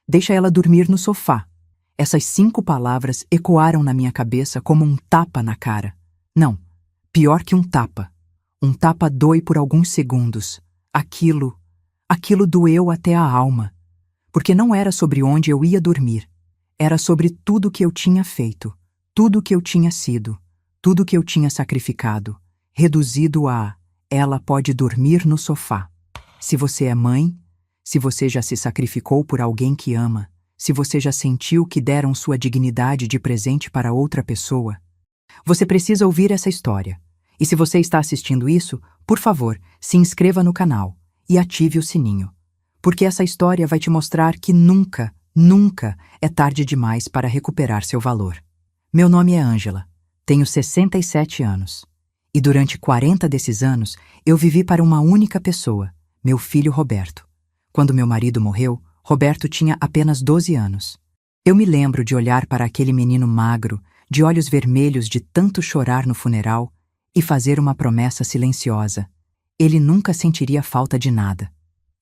Deixa ela dormir no sofá. Essas 5 palavras ecoaram na minha cabeça como um tapa na cara. Não, pior que um tapa. Um tapa dói por alguns segundos. Aquilo doeu até a alma. Porque não era sobre onde eu ia dormir. Era sobre tudo que eu tinha feito, tudo que eu tinha sido, tudo que eu tinha sacrificado, reduzido a ela pode dormir no sofá. Se você é mãe, se você já se sacrificou por alguém que ama, se você já sentiu que deram sua dignidade de presente para outra pessoa, você precisa ouvir essa história. E se você está assistindo isso, por favor, se inscreva no canal e ative o sininho. Porque essa história vai te mostrar que nunca é tarde demais para recuperar seu valor. Meu nome é Ângela, tenho 67 anos. E durante 40 desses anos, eu vivi para uma única pessoa, meu filho Roberto. Quando meu marido morreu, Roberto tinha apenas 12 anos. Eu me lembro de olhar para aquele menino magro, de olhos vermelhos de tanto chorar no funeral, e fazer uma promessa silenciosa. Ele nunca sentiria falta de nada.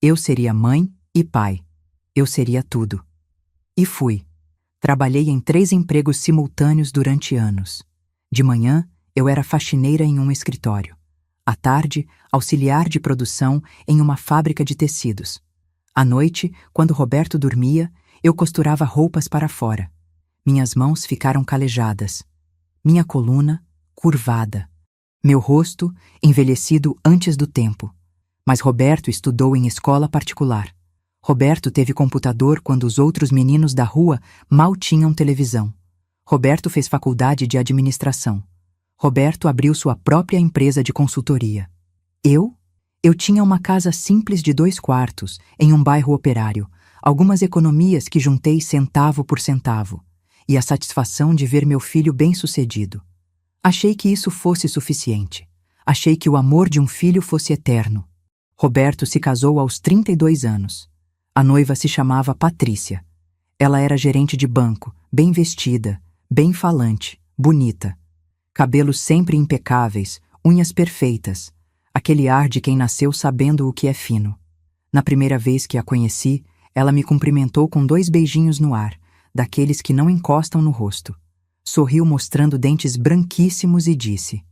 Eu seria mãe e pai. Eu seria tudo. E fui. Trabalhei em 3 empregos simultâneos durante anos. De manhã, eu era faxineira em um escritório. À tarde, auxiliar de produção em uma fábrica de tecidos. À noite, quando Roberto dormia, eu costurava roupas para fora. Minhas mãos ficaram calejadas. Minha coluna, curvada. Meu rosto, envelhecido antes do tempo. Mas Roberto estudou em escola particular. Roberto teve computador quando os outros meninos da rua mal tinham televisão. Roberto fez faculdade de administração. Roberto abriu sua própria empresa de consultoria. Eu tinha uma casa simples de 2 quartos, em um bairro operário, algumas economias que juntei centavo por centavo, e a satisfação de ver meu filho bem-sucedido. Achei que isso fosse suficiente. Achei que o amor de um filho fosse eterno. Roberto se casou aos 32 anos. A noiva se chamava Patrícia. Ela era gerente de banco, bem vestida, bem falante, bonita. Cabelos sempre impecáveis, unhas perfeitas. Aquele ar de quem nasceu sabendo o que é fino. Na primeira vez que a conheci, ela me cumprimentou com 2 beijinhos no ar, daqueles que não encostam no rosto. Sorriu mostrando dentes branquíssimos e disse: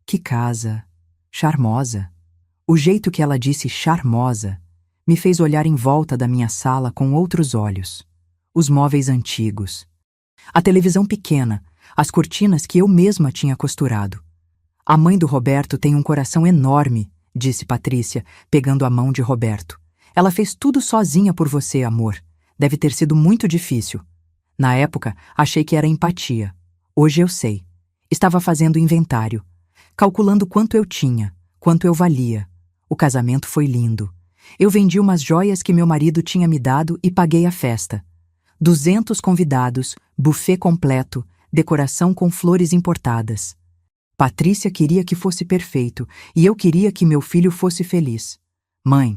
"Que casa! Charmosa!" O jeito que ela disse charmosa me fez olhar em volta da minha sala com outros olhos. Os móveis antigos. A televisão pequena, as cortinas que eu mesma tinha costurado. "A mãe do Roberto tem um coração enorme", disse Patrícia, pegando a mão de Roberto. "Ela fez tudo sozinha por você, amor. Deve ter sido muito difícil." Na época, achei que era empatia. Hoje eu sei. Estava fazendo inventário, calculando quanto eu tinha, quanto eu valia. O casamento foi lindo. Eu vendi umas joias que meu marido tinha me dado e paguei a festa. 200 convidados, buffet completo, decoração com flores importadas. Patrícia queria que fosse perfeito e eu queria que meu filho fosse feliz. "Mãe,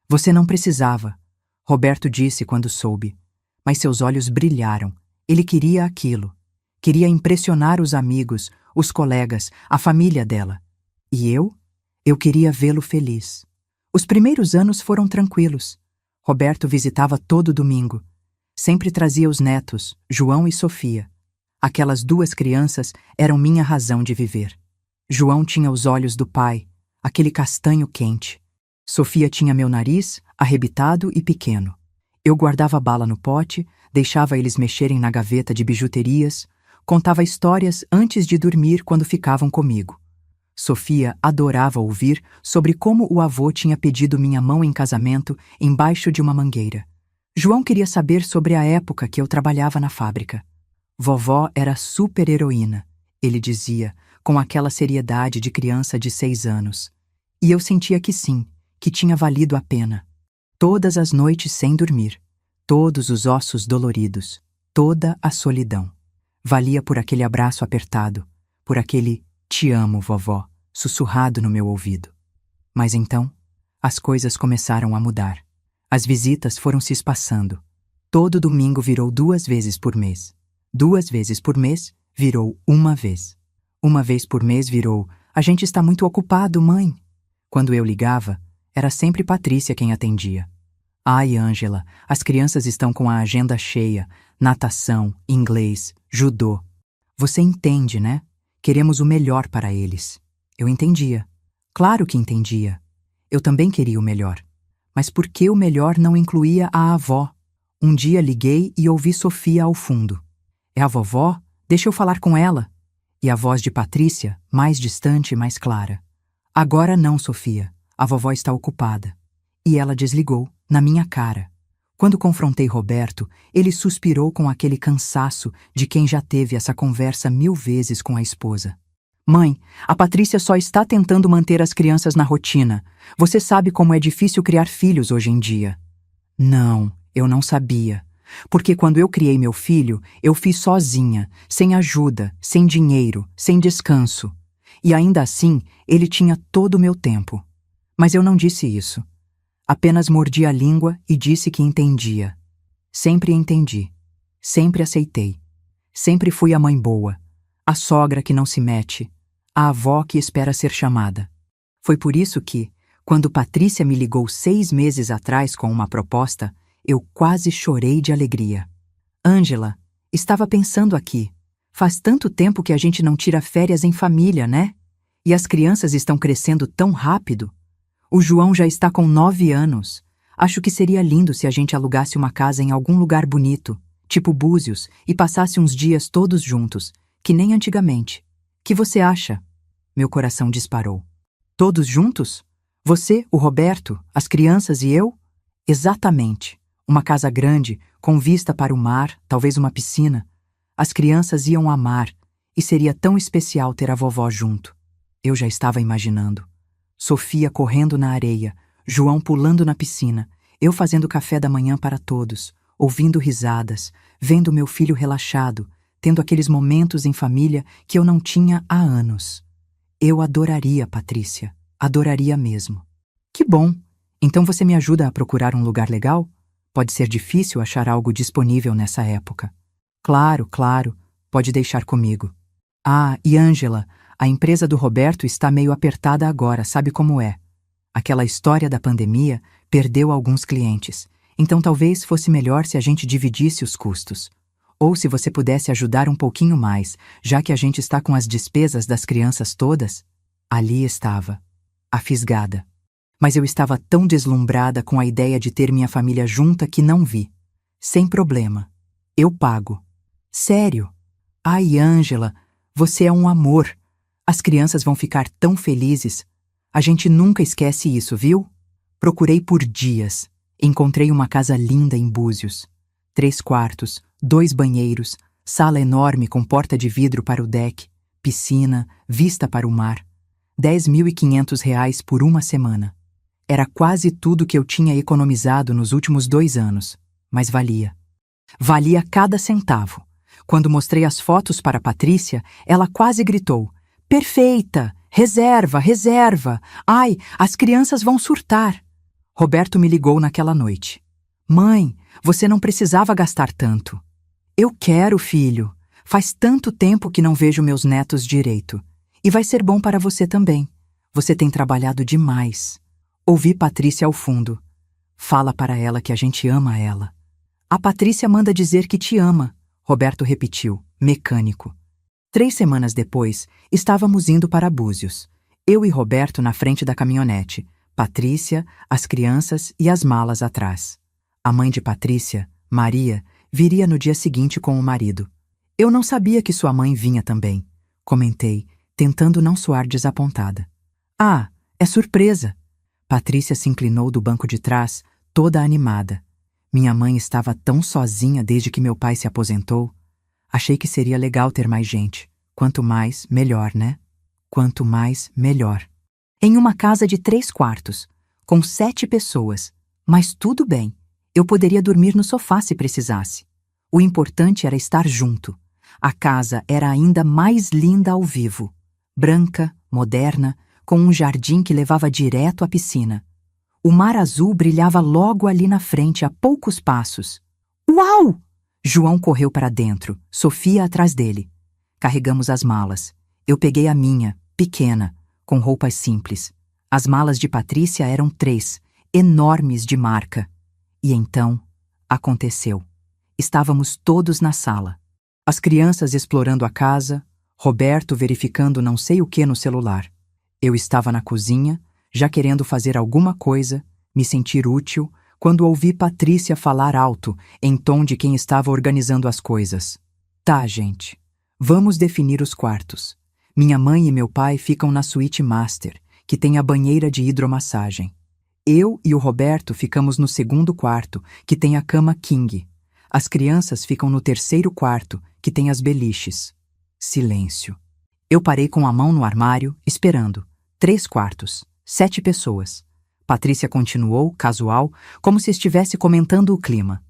você não precisava", Roberto disse quando soube. Mas seus olhos brilharam. Ele queria aquilo. Queria impressionar os amigos, os colegas, a família dela. E eu? Eu queria vê-lo feliz. Os primeiros anos foram tranquilos. Roberto visitava todo domingo. Sempre trazia os netos, João e Sofia. Aquelas 2 crianças eram minha razão de viver. João tinha os olhos do pai, aquele castanho quente. Sofia tinha meu nariz, arrebitado e pequeno. Eu guardava bala no pote, deixava eles mexerem na gaveta de bijuterias, contava histórias antes de dormir quando ficavam comigo. Sofia adorava ouvir sobre como o avô tinha pedido minha mão em casamento embaixo de uma mangueira. João queria saber sobre a época que eu trabalhava na fábrica. "Vovó era super-heroína", ele dizia, com aquela seriedade de criança de 6 anos. E eu sentia que sim, que tinha valido a pena. Todas as noites sem dormir, todos os ossos doloridos, toda a solidão. Valia por aquele abraço apertado, por aquele "te amo, vovó", sussurrado no meu ouvido. Mas então, as coisas começaram a mudar. As visitas foram se espaçando. Todo domingo virou 2 vezes por mês. 2 vezes por mês virou 1 vez. 1 vez por mês virou "a gente está muito ocupado, mãe". Quando eu ligava, era sempre Patrícia quem atendia. Ai, Ângela, as crianças estão com a agenda cheia. Natação, inglês, judô. Você entende, né? Queremos o melhor para eles. Eu entendia. Claro que entendia. Eu também queria o melhor. Mas por que o melhor não incluía a avó? Um dia liguei e ouvi Sofia ao fundo. É a vovó? Deixa eu falar com ela. E a voz de Patrícia, mais distante e mais clara. Agora não, Sofia. A vovó está ocupada. E ela desligou, na minha cara. Quando confrontei Roberto, ele suspirou com aquele cansaço de quem já teve essa conversa 1000 vezes com a esposa. Mãe, a Patrícia só está tentando manter as crianças na rotina. Você sabe como é difícil criar filhos hoje em dia. Não, eu não sabia. Porque quando eu criei meu filho, eu fiz sozinha, sem ajuda, sem dinheiro, sem descanso. E ainda assim, ele tinha todo o meu tempo. Mas eu não disse isso. Apenas mordi a língua e disse que entendia. Sempre entendi. Sempre aceitei. Sempre fui a mãe boa. A sogra que não se mete. A avó que espera ser chamada. Foi por isso que, quando Patrícia me ligou 6 meses atrás com uma proposta, eu quase chorei de alegria. Ângela, estava pensando aqui. Faz tanto tempo que a gente não tira férias em família, né? E as crianças estão crescendo tão rápido. O João já está com 9 anos. Acho que seria lindo se a gente alugasse uma casa em algum lugar bonito, tipo Búzios, e passasse uns dias todos juntos, que nem antigamente. Que você acha? Meu coração disparou. Todos juntos? Você, o Roberto, as crianças e eu? Exatamente. Uma casa grande, com vista para o mar, talvez uma piscina. As crianças iam amar, e seria tão especial ter a vovó junto. Eu já estava imaginando. Sofia correndo na areia, João pulando na piscina, eu fazendo café da manhã para todos, ouvindo risadas, vendo meu filho relaxado, tendo aqueles momentos em família que eu não tinha há anos. Eu adoraria, Patrícia, adoraria mesmo. Que bom! Então você me ajuda a procurar um lugar legal? Pode ser difícil achar algo disponível nessa época. Claro, claro, pode deixar comigo. Ah, e Ângela, a empresa do Roberto está meio apertada agora, sabe como é? Aquela história da pandemia perdeu alguns clientes, então talvez fosse melhor se a gente dividisse os custos. Ou se você pudesse ajudar um pouquinho mais, já que a gente está com as despesas das crianças todas. Ali estava, a fisgada. Mas eu estava tão deslumbrada com a ideia de ter minha família junta que não vi. Sem problema. Eu pago. Sério? Ai, Ângela, você é um amor. As crianças vão ficar tão felizes. A gente nunca esquece isso, viu? Procurei por dias. Encontrei uma casa linda em Búzios. 3 quartos, 2 banheiros, sala enorme com porta de vidro para o deck, piscina, vista para o mar. R$ 10.500 por uma semana. Era quase tudo que eu tinha economizado nos últimos 2 anos, mas valia. Valia cada centavo. Quando mostrei as fotos para Patrícia, ela quase gritou: Perfeita! Reserva, reserva! Ai, as crianças vão surtar! Roberto me ligou naquela noite. Mãe, você não precisava gastar tanto. Eu quero, filho. Faz tanto tempo que não vejo meus netos direito. E vai ser bom para você também. Você tem trabalhado demais. Ouvi Patrícia ao fundo. Fala para ela que a gente ama ela. A Patrícia manda dizer que te ama, Roberto repetiu, mecânico. 3 semanas depois, estávamos indo para Búzios. Eu e Roberto na frente da caminhonete, Patrícia, as crianças e as malas atrás. A mãe de Patrícia, Maria, viria no dia seguinte com o marido. Eu não sabia que sua mãe vinha também, comentei, tentando não soar desapontada. Ah, é surpresa! Patrícia se inclinou do banco de trás, toda animada. Minha mãe estava tão sozinha desde que meu pai se aposentou. Achei que seria legal ter mais gente. Quanto mais, melhor, né? Quanto mais, melhor. Em uma casa de 3 quartos, com 7 pessoas. Mas tudo bem. Eu poderia dormir no sofá se precisasse. O importante era estar junto. A casa era ainda mais linda ao vivo. Branca, moderna, com um jardim que levava direto à piscina. O mar azul brilhava logo ali na frente, a poucos passos. Uau! João correu para dentro, Sofia atrás dele. Carregamos as malas. Eu peguei a minha, pequena, com roupas simples. As malas de Patrícia eram 3, enormes de marca. E então, aconteceu. Estávamos todos na sala. As crianças explorando a casa, Roberto verificando não sei o que no celular. Eu estava na cozinha, já querendo fazer alguma coisa, me sentir útil, quando ouvi Patrícia falar alto, em tom de quem estava organizando as coisas. Tá, gente. Vamos definir os quartos. Minha mãe e meu pai ficam na suíte master, que tem a banheira de hidromassagem. Eu e o Roberto ficamos no segundo quarto, que tem a cama king. As crianças ficam no terceiro quarto, que tem as beliches. Silêncio. Eu parei com a mão no armário, esperando. 3 quartos, 7 pessoas. Patrícia continuou, casual, como se estivesse comentando o clima.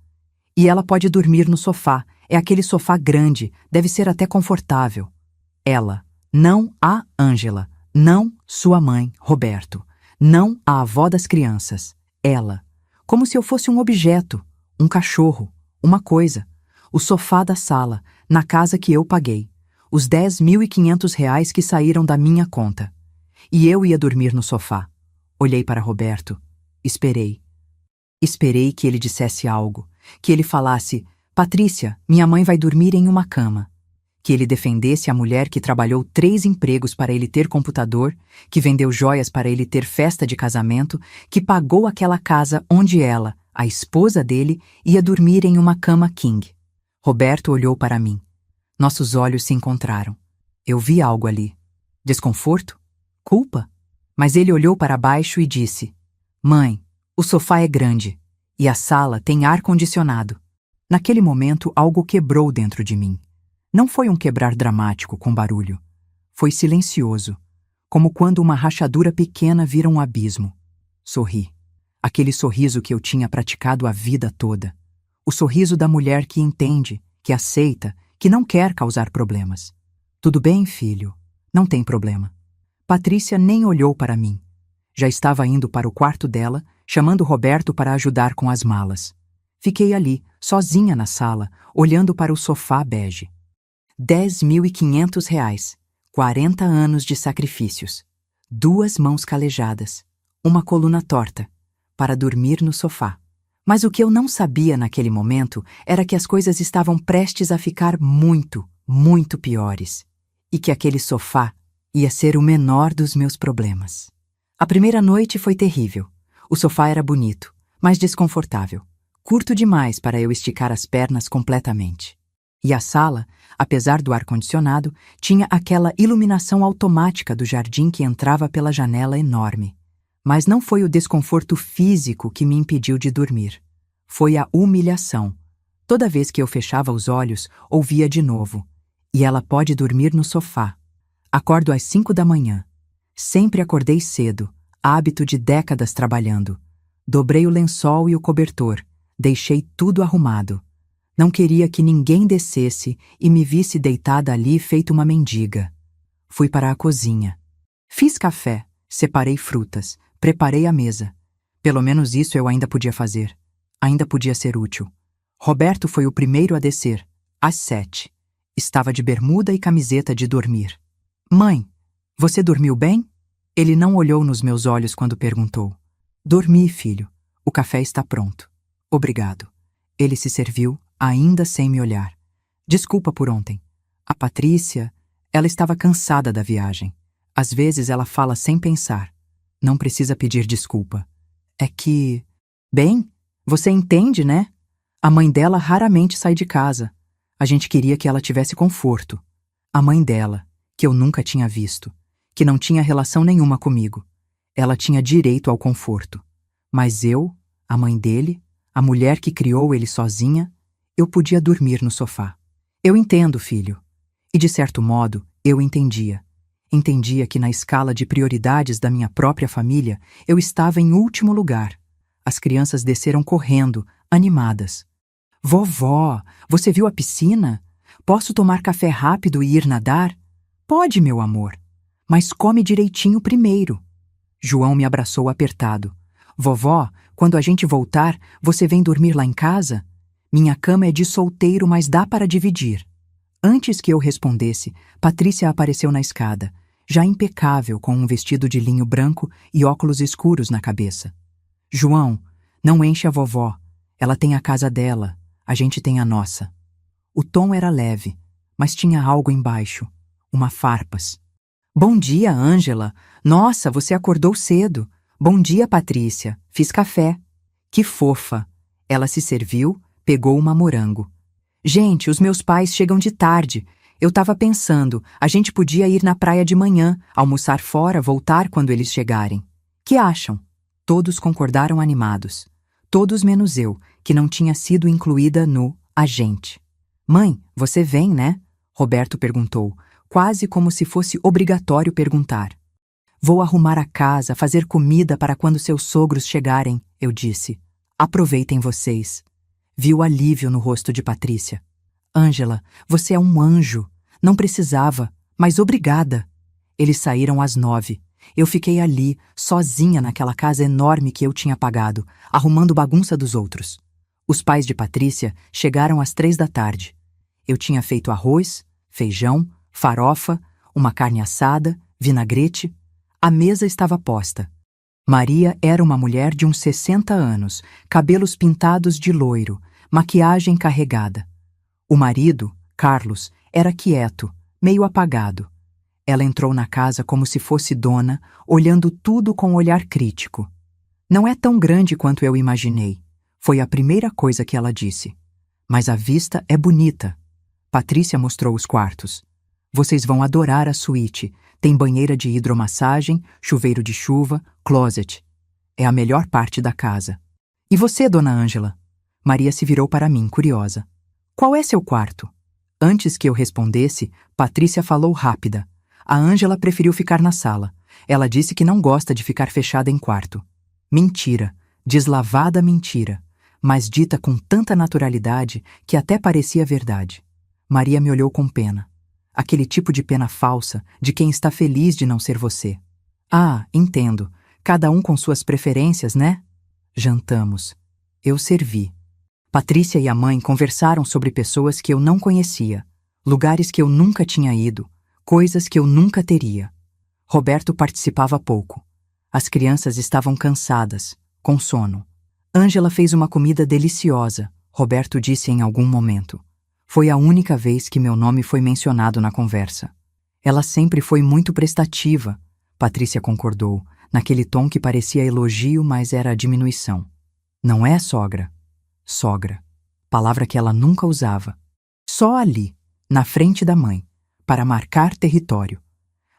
E ela pode dormir no sofá. É aquele sofá grande, deve ser até confortável. Ela, não a Ângela, não sua mãe, Roberto, não a avó das crianças. Ela, como se eu fosse um objeto, um cachorro, uma coisa. O sofá da sala, na casa que eu paguei. Os R$ 10.500 que saíram da minha conta. E eu ia dormir no sofá. Olhei para Roberto. Esperei. Esperei que ele dissesse algo. Que ele falasse: Patrícia, minha mãe vai dormir em uma cama. Que ele defendesse a mulher que trabalhou 3 empregos para ele ter computador, que vendeu joias para ele ter festa de casamento, que pagou aquela casa onde ela, a esposa dele, ia dormir em uma cama king. Roberto olhou para mim. Nossos olhos se encontraram. Eu vi algo ali. Desconforto? Culpa? Mas ele olhou para baixo e disse: Mãe, o sofá é grande e a sala tem ar-condicionado. Naquele momento, algo quebrou dentro de mim. Não foi um quebrar dramático com barulho. Foi silencioso, como quando uma rachadura pequena vira um abismo. Sorri. Aquele sorriso que eu tinha praticado a vida toda. O sorriso da mulher que entende, que aceita, que não quer causar problemas. Tudo bem, filho. Não tem problema. Patrícia nem olhou para mim. Já estava indo para o quarto dela, chamando Roberto para ajudar com as malas. Fiquei ali, sozinha na sala, olhando para o sofá bege. R$ 10.500, 40 anos de sacrifícios, 2 mãos calejadas, uma coluna torta, para dormir no sofá. Mas o que eu não sabia naquele momento era que as coisas estavam prestes a ficar muito, muito piores, e que aquele sofá ia ser o menor dos meus problemas. A primeira noite foi terrível. O sofá era bonito, mas desconfortável. Curto demais para eu esticar as pernas completamente. E a sala, apesar do ar-condicionado, tinha aquela iluminação automática do jardim que entrava pela janela enorme. Mas não foi o desconforto físico que me impediu de dormir. Foi a humilhação. Toda vez que eu fechava os olhos, ouvia de novo. E ela pode dormir no sofá. Acordo às 5 da manhã. Sempre acordei cedo, hábito de décadas trabalhando. Dobrei o lençol e o cobertor. Deixei tudo arrumado. Não queria que ninguém descesse e me visse deitada ali feito uma mendiga. Fui para a cozinha. Fiz café, separei frutas, preparei a mesa. Pelo menos isso eu ainda podia fazer. Ainda podia ser útil. Roberto foi o primeiro a descer, às 7. Estava de bermuda e camiseta de dormir. Mãe, você dormiu bem? Ele não olhou nos meus olhos quando perguntou. Dormi, filho. O café está pronto. Obrigado. Ele se serviu, ainda sem me olhar. Desculpa por ontem. A Patrícia, ela estava cansada da viagem. Às vezes ela fala sem pensar. Não precisa pedir desculpa. É que... Bem, você entende, né? A mãe dela raramente sai de casa. A gente queria que ela tivesse conforto. A mãe dela, que eu nunca tinha visto, que não tinha relação nenhuma comigo. Ela tinha direito ao conforto. Mas eu, a mãe dele, a mulher que criou ele sozinha, eu podia dormir no sofá. Eu entendo, filho. E de certo modo, eu entendia. Entendia que na escala de prioridades da minha própria família, eu estava em último lugar. As crianças desceram correndo, animadas. Vovó, você viu a piscina? Posso tomar café rápido e ir nadar? Pode, meu amor. Mas come direitinho primeiro. João me abraçou apertado. Vovó, quando a gente voltar, você vem dormir lá em casa? Minha cama é de solteiro, mas dá para dividir. Antes que eu respondesse, Patrícia apareceu na escada, já impecável com um vestido de linho branco e óculos escuros na cabeça. João, não enche a vovó. Ela tem a casa dela, a gente tem a nossa. O tom era leve, mas tinha algo embaixo, uma farpas. Bom dia, Ângela. Nossa, você acordou cedo. Bom dia, Patrícia. Fiz café. Que fofa. Ela se serviu, pegou uma morango. Gente, os meus pais chegam de tarde. Eu tava pensando, a gente podia ir na praia de manhã, almoçar fora, voltar quando eles chegarem. Que acham? Todos concordaram animados. Todos menos eu, que não tinha sido incluída no a gente. Mãe, você vem, né? Roberto perguntou, quase como se fosse obrigatório perguntar. Vou arrumar a casa, fazer comida para quando seus sogros chegarem, eu disse. Aproveitem vocês. Vi o alívio no rosto de Patrícia. Ângela, você é um anjo. Não precisava, mas obrigada. Eles saíram às 9. Eu fiquei ali, sozinha naquela casa enorme que eu tinha pagado, arrumando bagunça dos outros. Os pais de Patrícia chegaram às 3 da tarde. Eu tinha feito arroz, feijão, farofa, uma carne assada, vinagrete. A mesa estava posta. Maria era uma mulher de uns 60 anos, cabelos pintados de loiro, maquiagem carregada. O marido, Carlos, era quieto, meio apagado. Ela entrou na casa como se fosse dona, olhando tudo com um olhar crítico. Não é tão grande quanto eu imaginei. Foi a primeira coisa que ela disse. Mas a vista é bonita. Patrícia mostrou os quartos. Vocês vão adorar a suíte. Tem banheira de hidromassagem, chuveiro de chuva, closet. É a melhor parte da casa. E você, dona Ângela? Maria se virou para mim, curiosa. Qual é seu quarto? Antes que eu respondesse, Patrícia falou rápida. A Ângela preferiu ficar na sala. Ela disse que não gosta de ficar fechada em quarto. Mentira, deslavada mentira, mas dita com tanta naturalidade que até parecia verdade. Maria me olhou com pena. Aquele tipo de pena falsa, de quem está feliz de não ser você. Ah, entendo. Cada um com suas preferências, né? Jantamos. Eu servi. Patrícia e a mãe conversaram sobre pessoas que eu não conhecia, lugares que eu nunca tinha ido, coisas que eu nunca teria. Roberto participava pouco. As crianças estavam cansadas, com sono. Ângela fez uma comida deliciosa, Roberto disse em algum momento. Foi a única vez que meu nome foi mencionado na conversa. Ela sempre foi muito prestativa, Patrícia concordou, naquele tom que parecia elogio, mas era diminuição. Não é, sogra? Sogra. Palavra que ela nunca usava. Só ali, na frente da mãe, para marcar território.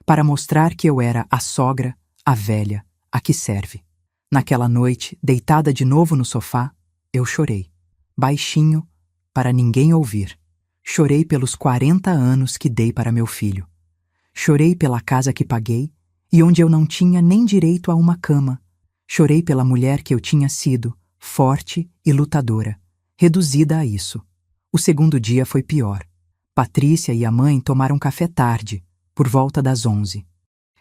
Para mostrar que eu era a sogra, a velha, a que serve. Naquela noite, deitada de novo no sofá, eu chorei. Baixinho, para ninguém ouvir. Chorei pelos 40 anos que dei para meu filho. Chorei pela casa que paguei e onde eu não tinha nem direito a uma cama. Chorei pela mulher que eu tinha sido, forte e lutadora, reduzida a isso. O segundo dia foi pior. Patrícia e a mãe tomaram café tarde, por volta das 11.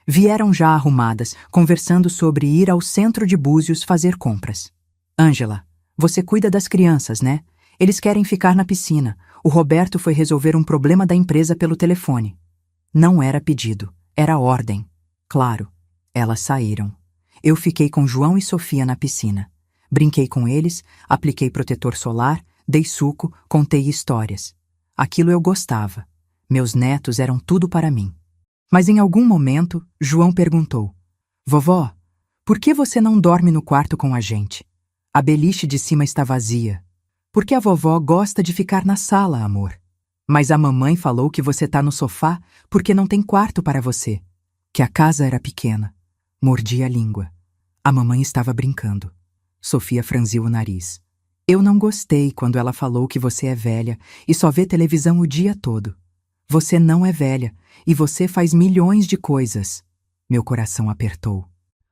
Vieram já arrumadas, conversando sobre ir ao centro de Búzios fazer compras. Ângela, você cuida das crianças, né? Eles querem ficar na piscina. O Roberto foi resolver um problema da empresa pelo telefone. Não era pedido, era ordem. Claro, elas saíram. Eu fiquei com João e Sofia na piscina. Brinquei com eles, apliquei protetor solar, dei suco, contei histórias. Aquilo eu gostava. Meus netos eram tudo para mim. Mas em algum momento, João perguntou: Vovó, por que você não dorme no quarto com a gente? A beliche de cima está vazia. Porque a vovó gosta de ficar na sala, amor. Mas a mamãe falou que você tá no sofá porque não tem quarto para você. Que a casa era pequena. Mordi a língua. A mamãe estava brincando. Sofia franziu o nariz. Eu não gostei quando ela falou que você é velha e só vê televisão o dia todo. Você não é velha e você faz milhões de coisas. Meu coração apertou.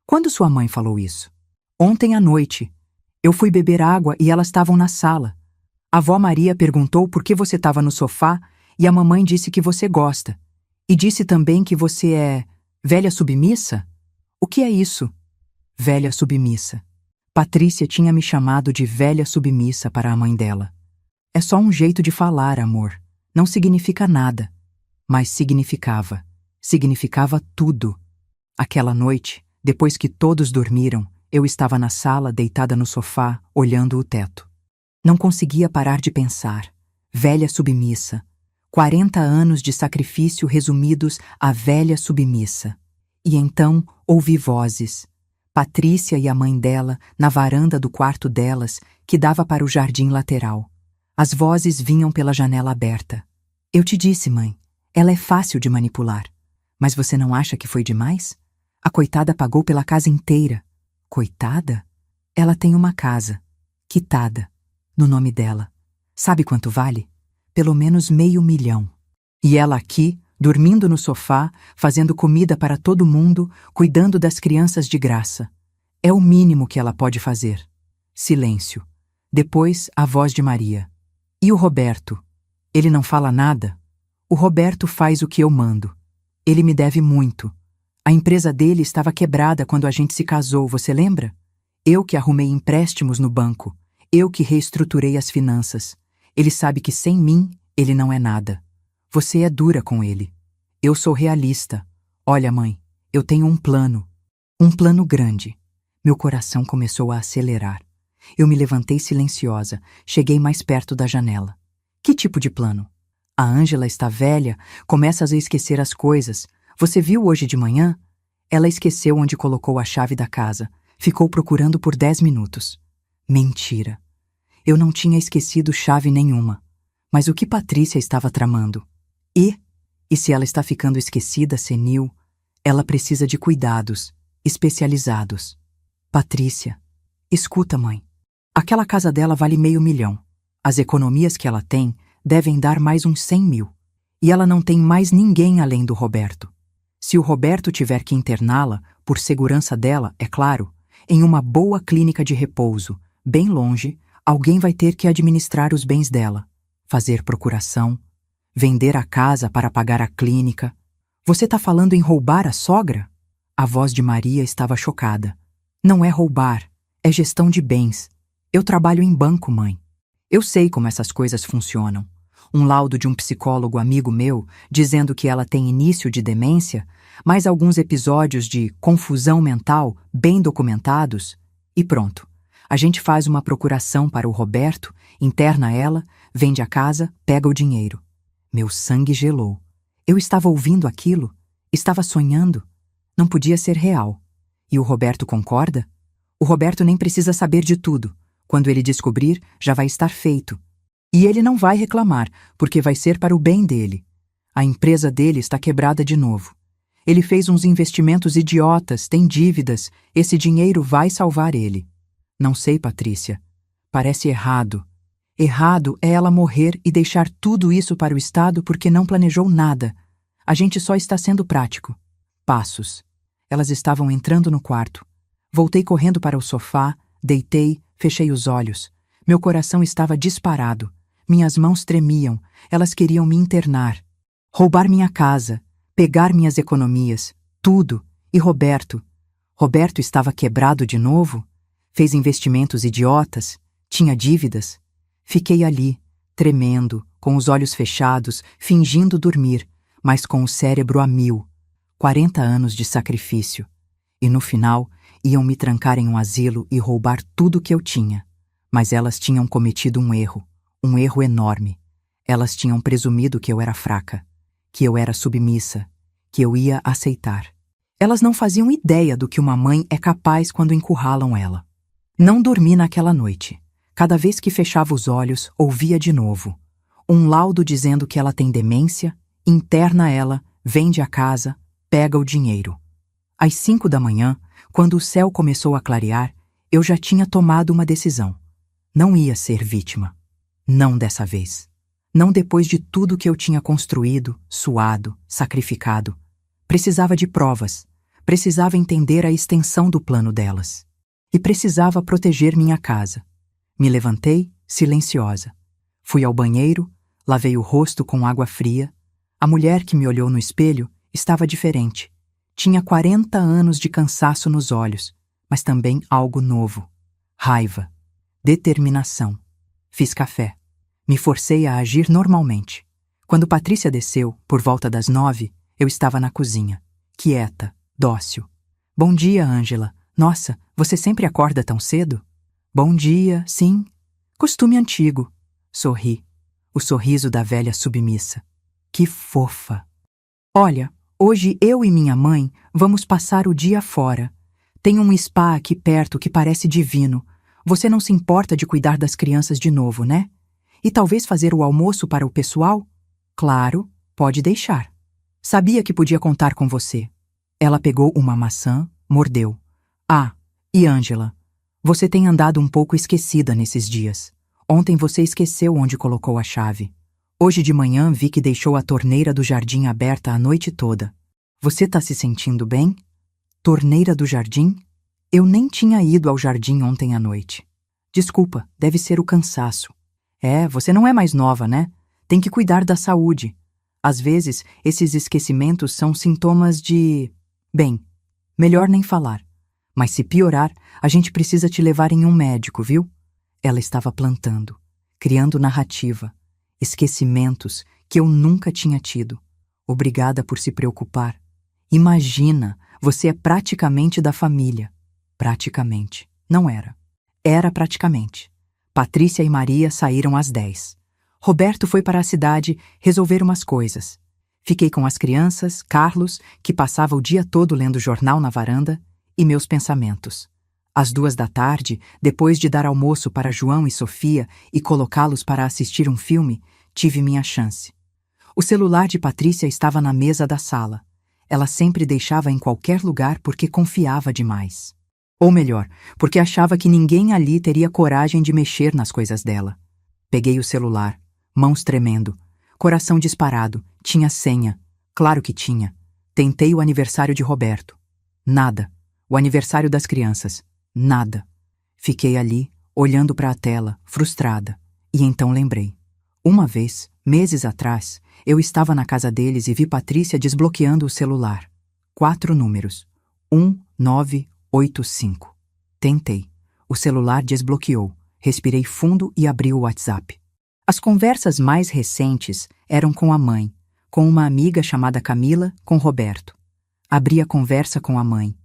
Quando sua mãe falou isso? Ontem à noite. Eu fui beber água e elas estavam na sala. A avó Maria perguntou por que você estava no sofá e a mamãe disse que você gosta. E disse também que você é velha submissa? O que é isso? Velha submissa. Patrícia tinha me chamado de velha submissa para a mãe dela. É só um jeito de falar, amor. Não significa nada. Mas significava. Significava tudo. Aquela noite, depois que todos dormiram, eu estava na sala, deitada no sofá, olhando o teto. Não conseguia parar de pensar. Velha submissa. 40 anos de sacrifício resumidos à velha submissa. E então ouvi vozes. Patrícia e a mãe dela na varanda do quarto delas, que dava para o jardim lateral. As vozes vinham pela janela aberta. Eu te disse, mãe, ela é fácil de manipular. Mas você não acha que foi demais? A coitada pagou pela casa inteira. Coitada? Ela tem uma casa, quitada, no nome dela. Sabe quanto vale? Pelo menos R$500 mil. E ela aqui, dormindo no sofá, fazendo comida para todo mundo, cuidando das crianças de graça. É o mínimo que ela pode fazer. Silêncio. Depois, a voz de Maria. E o Roberto? Ele não fala nada? O Roberto faz o que eu mando. Ele me deve muito. A empresa dele estava quebrada quando a gente se casou, você lembra? Eu que arrumei empréstimos no banco. Eu que reestruturei as finanças. Ele sabe que sem mim, ele não é nada. Você é dura com ele. Eu sou realista. Olha, mãe, eu tenho um plano. Um plano grande. Meu coração começou a acelerar. Eu me levantei silenciosa, cheguei mais perto da janela. Que tipo de plano? A Ângela está velha, começa a esquecer as coisas. Você viu hoje de manhã? Ela esqueceu onde colocou a chave da casa. Ficou procurando por 10 minutos. Mentira. Eu não tinha esquecido chave nenhuma. Mas o que Patrícia estava tramando? E se ela está ficando esquecida, senil, ela precisa de cuidados, especializados. Patrícia, escuta, mãe. Aquela casa dela vale R$500 mil. As economias que ela tem devem dar mais uns 100 mil. E ela não tem mais ninguém além do Roberto. Se o Roberto tiver que interná-la, por segurança dela, é claro, em uma boa clínica de repouso, bem longe, alguém vai ter que administrar os bens dela, fazer procuração, vender a casa para pagar a clínica. Você está falando em roubar a sogra? A voz de Maria estava chocada. Não é roubar, é gestão de bens. Eu trabalho em banco, mãe. Eu sei como essas coisas funcionam. Um laudo de um psicólogo amigo meu dizendo que ela tem início de demência, mais alguns episódios de confusão mental bem documentados, e pronto. A gente faz uma procuração para o Roberto, interna ela, vende a casa, pega o dinheiro. Meu sangue gelou. Eu estava ouvindo aquilo, estava sonhando. Não podia ser real. E o Roberto concorda? O Roberto nem precisa saber de tudo. Quando ele descobrir, já vai estar feito. E ele não vai reclamar, porque vai ser para o bem dele. A empresa dele está quebrada de novo. Ele fez uns investimentos idiotas, tem dívidas. Esse dinheiro vai salvar ele. Não sei, Patrícia. Parece errado. Errado é ela morrer e deixar tudo isso para o Estado porque não planejou nada. A gente só está sendo prático. Passos. Elas estavam entrando no quarto. Voltei correndo para o sofá, deitei, fechei os olhos. Meu coração estava disparado. Minhas mãos tremiam. Elas queriam me internar. Roubar minha casa. Pegar minhas economias. Tudo. E Roberto? Roberto estava quebrado de novo? Fez investimentos idiotas? Tinha dívidas? Fiquei ali, tremendo, com os olhos fechados, fingindo dormir, mas com o cérebro a mil. 40 anos de sacrifício. E no final, iam me trancar em um asilo e roubar tudo que eu tinha. Mas elas tinham cometido um erro enorme. Elas tinham presumido que eu era fraca, que eu era submissa, que eu ia aceitar. Elas não faziam ideia do que uma mãe é capaz quando encurralam ela. Não dormi naquela noite. Cada vez que fechava os olhos, ouvia de novo. Um laudo dizendo que ela tem demência, interna ela, vende a casa, pega o dinheiro. Às 5 da manhã, quando o céu começou a clarear, eu já tinha tomado uma decisão. Não ia ser vítima. Não dessa vez. Não depois de tudo que eu tinha construído, suado, sacrificado. Precisava de provas. Precisava entender a extensão do plano delas. E precisava proteger minha casa. Me levantei, silenciosa. Fui ao banheiro, lavei o rosto com água fria. A mulher que me olhou no espelho estava diferente. Tinha 40 anos de cansaço nos olhos, mas também algo novo. Raiva. Determinação. Fiz café. Me forcei a agir normalmente. Quando Patrícia desceu, por volta das 9, eu estava na cozinha. Quieta, dócil. Bom dia, Ângela. Nossa, você sempre acorda tão cedo? Bom dia, sim. Costume antigo. Sorri. O sorriso da velha submissa. Que fofa! Olha, hoje eu e minha mãe vamos passar o dia fora. Tem um spa aqui perto que parece divino. Você não se importa de cuidar das crianças de novo, né? E talvez fazer o almoço para o pessoal? Claro, pode deixar. Sabia que podia contar com você. Ela pegou uma maçã, mordeu. Ah, e Ângela, você tem andado um pouco esquecida nesses dias. Ontem você esqueceu onde colocou a chave. Hoje de manhã vi que deixou a torneira do jardim aberta a noite toda. Você tá se sentindo bem? Torneira do jardim? Eu nem tinha ido ao jardim ontem à noite. Desculpa, deve ser o cansaço. Você não é mais nova, né? Tem que cuidar da saúde. Às vezes, esses esquecimentos são sintomas de... Bem, melhor nem falar. Mas se piorar, a gente precisa te levar em um médico, viu? Ela estava plantando, criando narrativa, esquecimentos que eu nunca tinha tido. Obrigada por se preocupar. Imagina, você é praticamente da família. Praticamente. Não era. Era praticamente. Patrícia e Maria saíram às 10. Roberto foi para a cidade resolver umas coisas. Fiquei com as crianças, Carlos, que passava o dia todo lendo jornal na varanda, e meus pensamentos. Às 2 da tarde, depois de dar almoço para João e Sofia e colocá-los para assistir um filme, tive minha chance. O celular de Patrícia estava na mesa da sala. Ela sempre deixava em qualquer lugar porque confiava demais. Ou melhor, porque achava que ninguém ali teria coragem de mexer nas coisas dela. Peguei o celular, mãos tremendo, coração disparado, tinha senha. Claro que tinha. Tentei o aniversário de Roberto. Nada. O aniversário das crianças. Nada. Fiquei ali, olhando para a tela, frustrada. E então lembrei. Uma vez, meses atrás, eu estava na casa deles e vi Patrícia desbloqueando o celular. 4 números. 1985. Tentei. O celular desbloqueou. Respirei fundo e abri o WhatsApp. As conversas mais recentes eram com a mãe, com uma amiga chamada Camila, com Roberto. Abri a conversa com a mãe.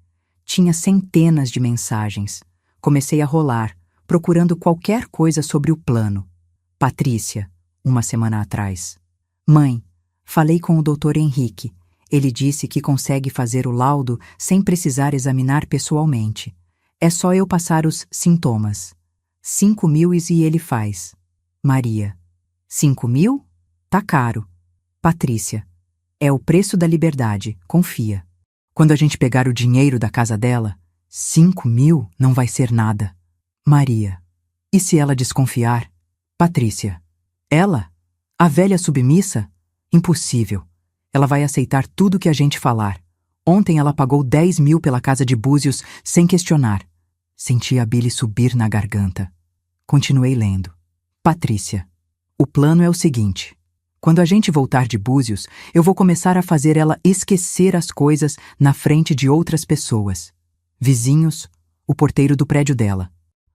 Tinha centenas de mensagens. Comecei a rolar, procurando qualquer coisa sobre o plano. Patrícia, 1 semana atrás. Mãe, falei com o Dr. Henrique. Ele disse que consegue fazer o laudo sem precisar examinar pessoalmente. É só eu passar os sintomas. 5.000 e ele faz. Maria. 5.000? Tá caro. Patrícia. É o preço da liberdade, confia. Quando a gente pegar o dinheiro da casa dela, 5.000 não vai ser nada. Maria. E se ela desconfiar? Patrícia. Ela? A velha submissa? Impossível. Ela vai aceitar tudo que a gente falar. Ontem ela pagou 10.000 pela casa de Búzios sem questionar. Senti a bile subir na garganta. Continuei lendo. Patrícia. O plano é o seguinte. Quando a gente voltar de Búzios, eu vou começar a fazer ela esquecer as coisas na frente de outras pessoas. Vizinhos, o porteiro do prédio dela.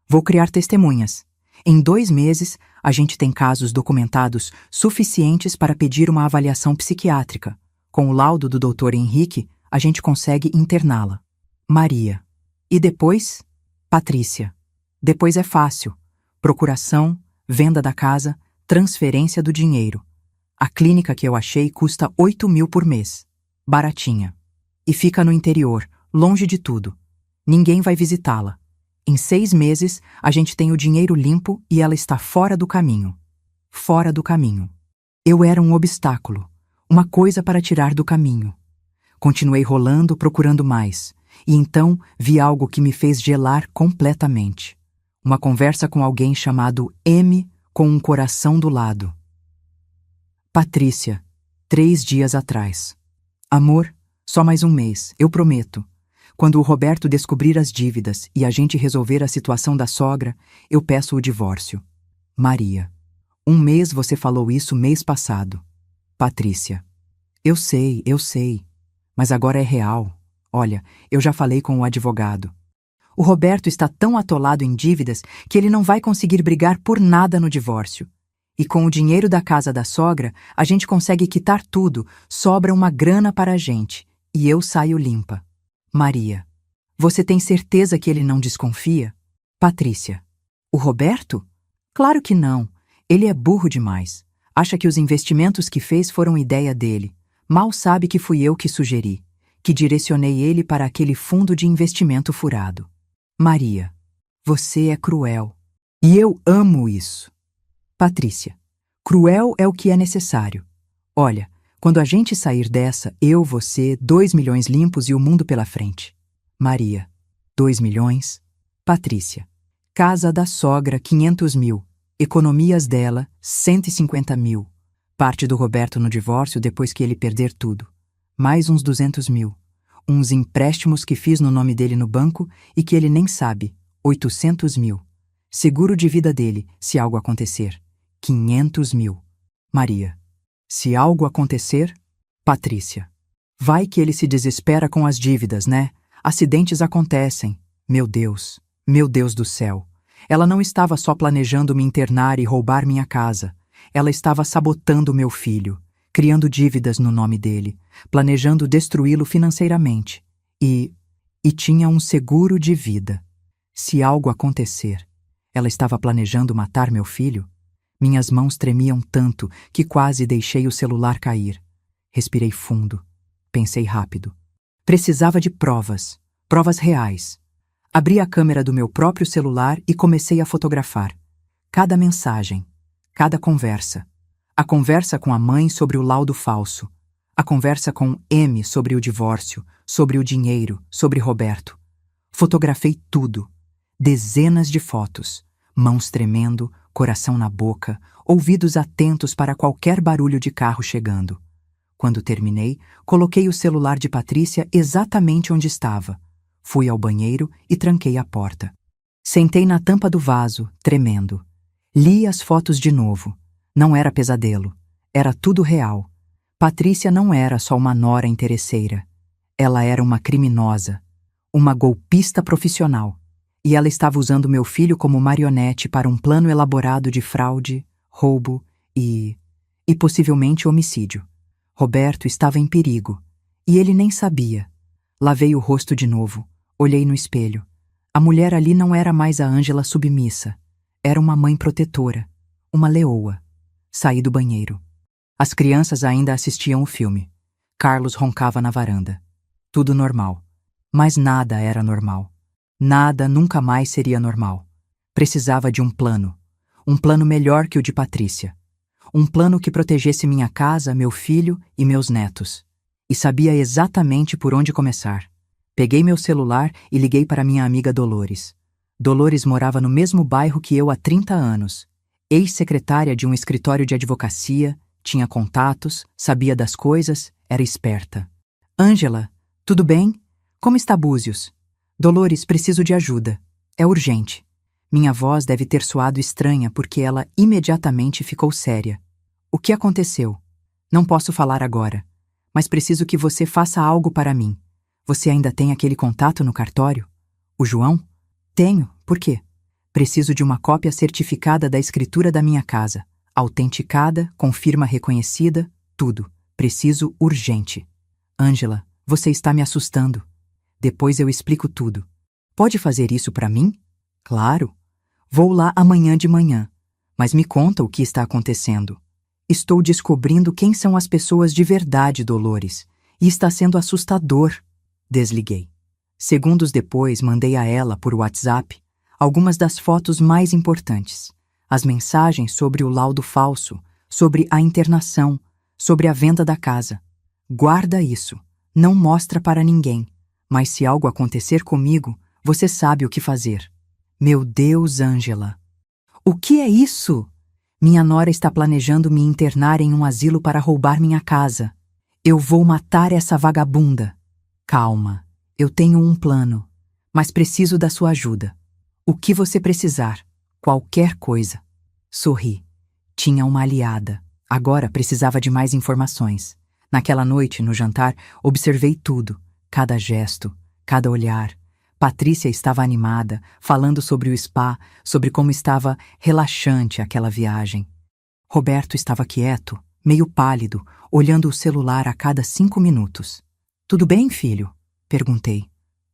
Vou criar testemunhas. Em 2 meses, a gente tem casos documentados suficientes para pedir uma avaliação psiquiátrica. Com o laudo do Dr. Henrique, a gente consegue interná-la. Maria. E depois? Patrícia. Depois é fácil. Procuração, venda da casa, transferência do dinheiro. A clínica que eu achei custa 8.000 por mês. Baratinha. E fica no interior, longe de tudo. Ninguém vai visitá-la. Em 6 meses, a gente tem o dinheiro limpo e ela está fora do caminho. Fora do caminho. Eu era um obstáculo, uma coisa para tirar do caminho. Continuei rolando, procurando mais. E então vi algo que me fez gelar completamente. Uma conversa com alguém chamado M, com um coração do lado. Patrícia, 3 dias atrás. Amor, só mais um mês, eu prometo. Quando o Roberto descobrir as dívidas e a gente resolver a situação da sogra, eu peço o divórcio. Maria. 1 mês você falou isso mês passado. Patrícia. Eu sei. Mas agora é real. Olha, eu já falei com o advogado. O Roberto está tão atolado em dívidas que ele não vai conseguir brigar por nada no divórcio. E com o dinheiro da casa da sogra, a gente consegue quitar tudo, sobra uma grana para a gente, e eu saio limpa. Maria. Você tem certeza que ele não desconfia? Patrícia. O Roberto? Claro que não. Ele é burro demais. Acha que os investimentos que fez foram ideia dele. Mal sabe que fui eu que sugeri, que direcionei ele para aquele fundo de investimento furado. Maria, você é cruel. E eu amo isso. Patrícia, cruel é o que é necessário. Olha, quando a gente sair dessa, eu, você, 2 milhões limpos e o mundo pela frente. Maria, 2 milhões. Patrícia, casa da sogra, 500 mil. Economias dela, 150 mil. Parte do Roberto no divórcio depois que ele perder tudo. Mais uns 200 mil. Uns empréstimos que fiz no nome dele no banco e que ele nem sabe, 800 mil. Seguro de vida dele, se algo acontecer, 500 mil. Maria, se algo acontecer? Patrícia, vai que ele se desespera com as dívidas, né? Acidentes acontecem. Meu Deus do céu. Ela não estava só planejando me internar e roubar minha casa. Ela estava sabotando meu filho, criando dívidas no nome dele, planejando destruí-lo financeiramente. E tinha um seguro de vida. Se algo acontecer, ela estava planejando matar meu filho? Minhas mãos tremiam tanto que quase deixei o celular cair. Respirei fundo. Pensei rápido. Precisava de provas. Provas reais. Abri a câmera do meu próprio celular e comecei a fotografar. Cada mensagem. Cada conversa. A conversa com a mãe sobre o laudo falso. A conversa com M sobre o divórcio, sobre o dinheiro, sobre Roberto. Fotografei tudo. Dezenas de fotos. Mãos tremendo, coração na boca, ouvidos atentos para qualquer barulho de carro chegando. Quando terminei, coloquei o celular de Patrícia exatamente onde estava. Fui ao banheiro e tranquei a porta. Sentei na tampa do vaso, tremendo. Li as fotos de novo. Não era pesadelo. Era tudo real. Patrícia não era só uma nora interesseira. Ela era uma criminosa. Uma golpista profissional. E ela estava usando meu filho como marionete para um plano elaborado de fraude, roubo e possivelmente homicídio. Roberto estava em perigo. E ele nem sabia. Lavei o rosto de novo. Olhei no espelho. A mulher ali não era mais a Ângela submissa. Era uma mãe protetora. Uma leoa. Saí do banheiro. As crianças ainda assistiam o filme. Carlos roncava na varanda. Tudo normal. Mas nada era normal. Nada nunca mais seria normal. Precisava de um plano. Um plano melhor que o de Patrícia. Um plano que protegesse minha casa, meu filho e meus netos. E sabia exatamente por onde começar. Peguei meu celular e liguei para minha amiga Dolores. Dolores morava no mesmo bairro que eu há 30 anos. Ex-secretária de um escritório de advocacia, tinha contatos, sabia das coisas, era esperta. Ângela, tudo bem? Como está Búzios? Dolores, preciso de ajuda. É urgente. Minha voz deve ter soado estranha porque ela imediatamente ficou séria. O que aconteceu? Não posso falar agora, mas preciso que você faça algo para mim. Você ainda tem aquele contato no cartório? O João? Tenho. Por quê? Preciso de uma cópia certificada da escritura da minha casa. Autenticada, com firma reconhecida, tudo. Preciso urgente. Ângela, você está me assustando. Depois eu explico tudo. Pode fazer isso para mim? Claro. Vou lá amanhã de manhã. Mas me conta o que está acontecendo. Estou descobrindo quem são as pessoas de verdade, Dolores. E está sendo assustador. Desliguei. Segundos depois, mandei a ela, por WhatsApp, algumas das fotos mais importantes. As mensagens sobre o laudo falso, sobre a internação, sobre a venda da casa. Guarda isso. Não mostra para ninguém. Mas se algo acontecer comigo, você sabe o que fazer. Meu Deus, Ângela. O que é isso? Minha nora está planejando me internar em um asilo para roubar minha casa. Eu vou matar essa vagabunda. Calma, eu tenho um plano, mas preciso da sua ajuda. O que você precisar, qualquer coisa. Sorri. Tinha uma aliada. Agora precisava de mais informações. Naquela noite, no jantar, observei tudo. Cada gesto, cada olhar. Patrícia estava animada, falando sobre o spa, sobre como estava relaxante aquela viagem. Roberto estava quieto, meio pálido, olhando o celular a cada 5 minutos. Tudo bem, filho? Perguntei.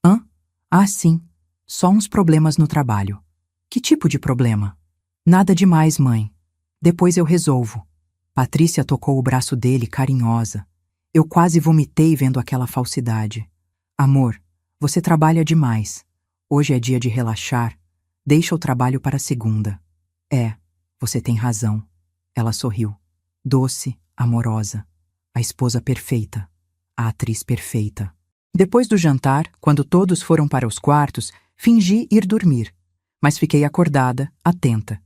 Hã? Ah, sim. Só uns problemas no trabalho. Que tipo de problema? Nada demais, mãe. Depois eu resolvo. Patrícia tocou o braço dele, carinhosa. Eu quase vomitei vendo aquela falsidade. Amor, você trabalha demais. Hoje é dia de relaxar. Deixa o trabalho para segunda. É, você tem razão. Ela sorriu. Doce, amorosa. A esposa perfeita. A atriz perfeita. Depois do jantar, quando todos foram para os quartos, fingi ir dormir. Mas fiquei acordada, atenta.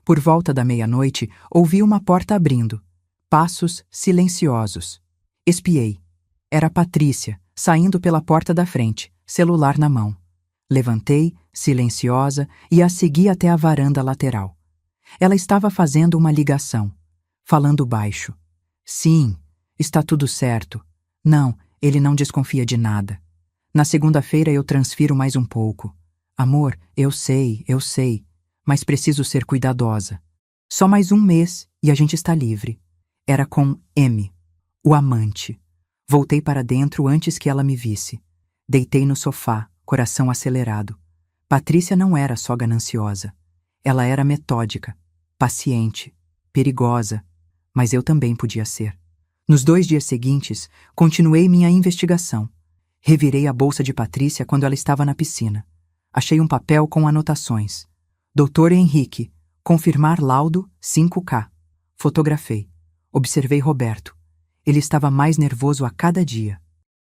Por volta da meia-noite, ouvi uma porta abrindo. Passos silenciosos. Espiei. Era Patrícia, saindo pela porta da frente, celular na mão. Levantei, silenciosa, e a segui até a varanda lateral. Ela estava fazendo uma ligação, falando baixo. Sim, está tudo certo. Não, ele não desconfia de nada. Na segunda-feira eu transfiro mais um pouco. Amor, eu sei, mas preciso ser cuidadosa. Só mais um mês e a gente está livre. Era com M, o amante. Voltei para dentro antes que ela me visse. Deitei no sofá, coração acelerado. Patrícia não era só gananciosa. Ela era metódica, paciente, perigosa, mas eu também podia ser. Nos 2 dias seguintes, continuei minha investigação. Revirei a bolsa de Patrícia quando ela estava na piscina. Achei um papel com anotações. Doutor Henrique, confirmar laudo 5K. Fotografei. Observei Roberto. Ele estava mais nervoso a cada dia.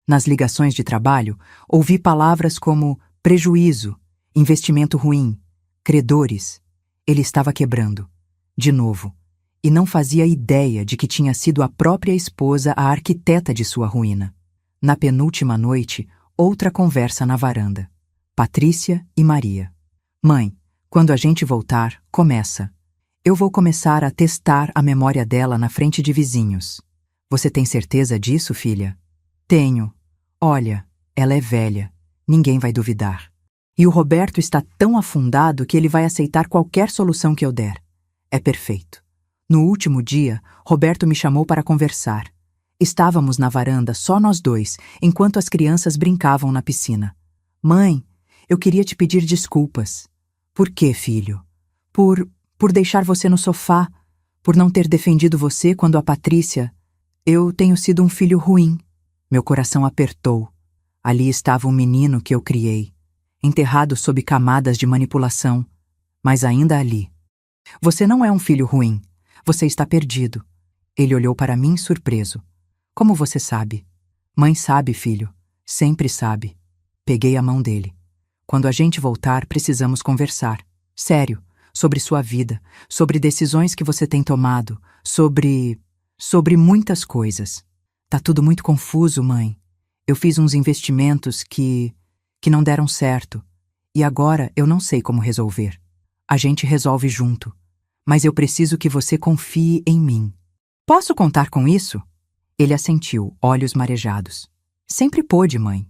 Nas ligações de trabalho, ouvi palavras como prejuízo, investimento ruim, credores. Ele estava quebrando. De novo. E não fazia ideia de que tinha sido a própria esposa a arquiteta de sua ruína. Na penúltima noite, outra conversa na varanda. Patrícia e Maria. Mãe, quando a gente voltar, começa. Eu vou começar a testar a memória dela na frente de vizinhos. Você tem certeza disso, filha? Tenho. Olha, ela é velha. Ninguém vai duvidar. E o Roberto está tão afundado que ele vai aceitar qualquer solução que eu der. É perfeito. No último dia, Roberto me chamou para conversar. Estávamos na varanda, só nós dois, enquanto as crianças brincavam na piscina. Mãe, eu queria te pedir desculpas. Por quê, filho? Por deixar você no sofá, por não ter defendido você quando a Patrícia... Eu tenho sido um filho ruim. Meu coração apertou. Ali estava um menino que eu criei, enterrado sob camadas de manipulação, mas ainda ali. Você não é um filho ruim. Você está perdido. Ele olhou para mim surpreso. Como você sabe? Mãe sabe, filho. Sempre sabe. Peguei a mão dele. Quando a gente voltar, precisamos conversar. Sério. Sobre sua vida. Sobre decisões que você tem tomado. Sobre muitas coisas. Tá tudo muito confuso, mãe. Eu fiz uns investimentos que não deram certo. E agora eu não sei como resolver. A gente resolve junto. Mas eu preciso que você confie em mim. Posso contar com isso? Ele assentiu, olhos marejados. Sempre pôde, mãe.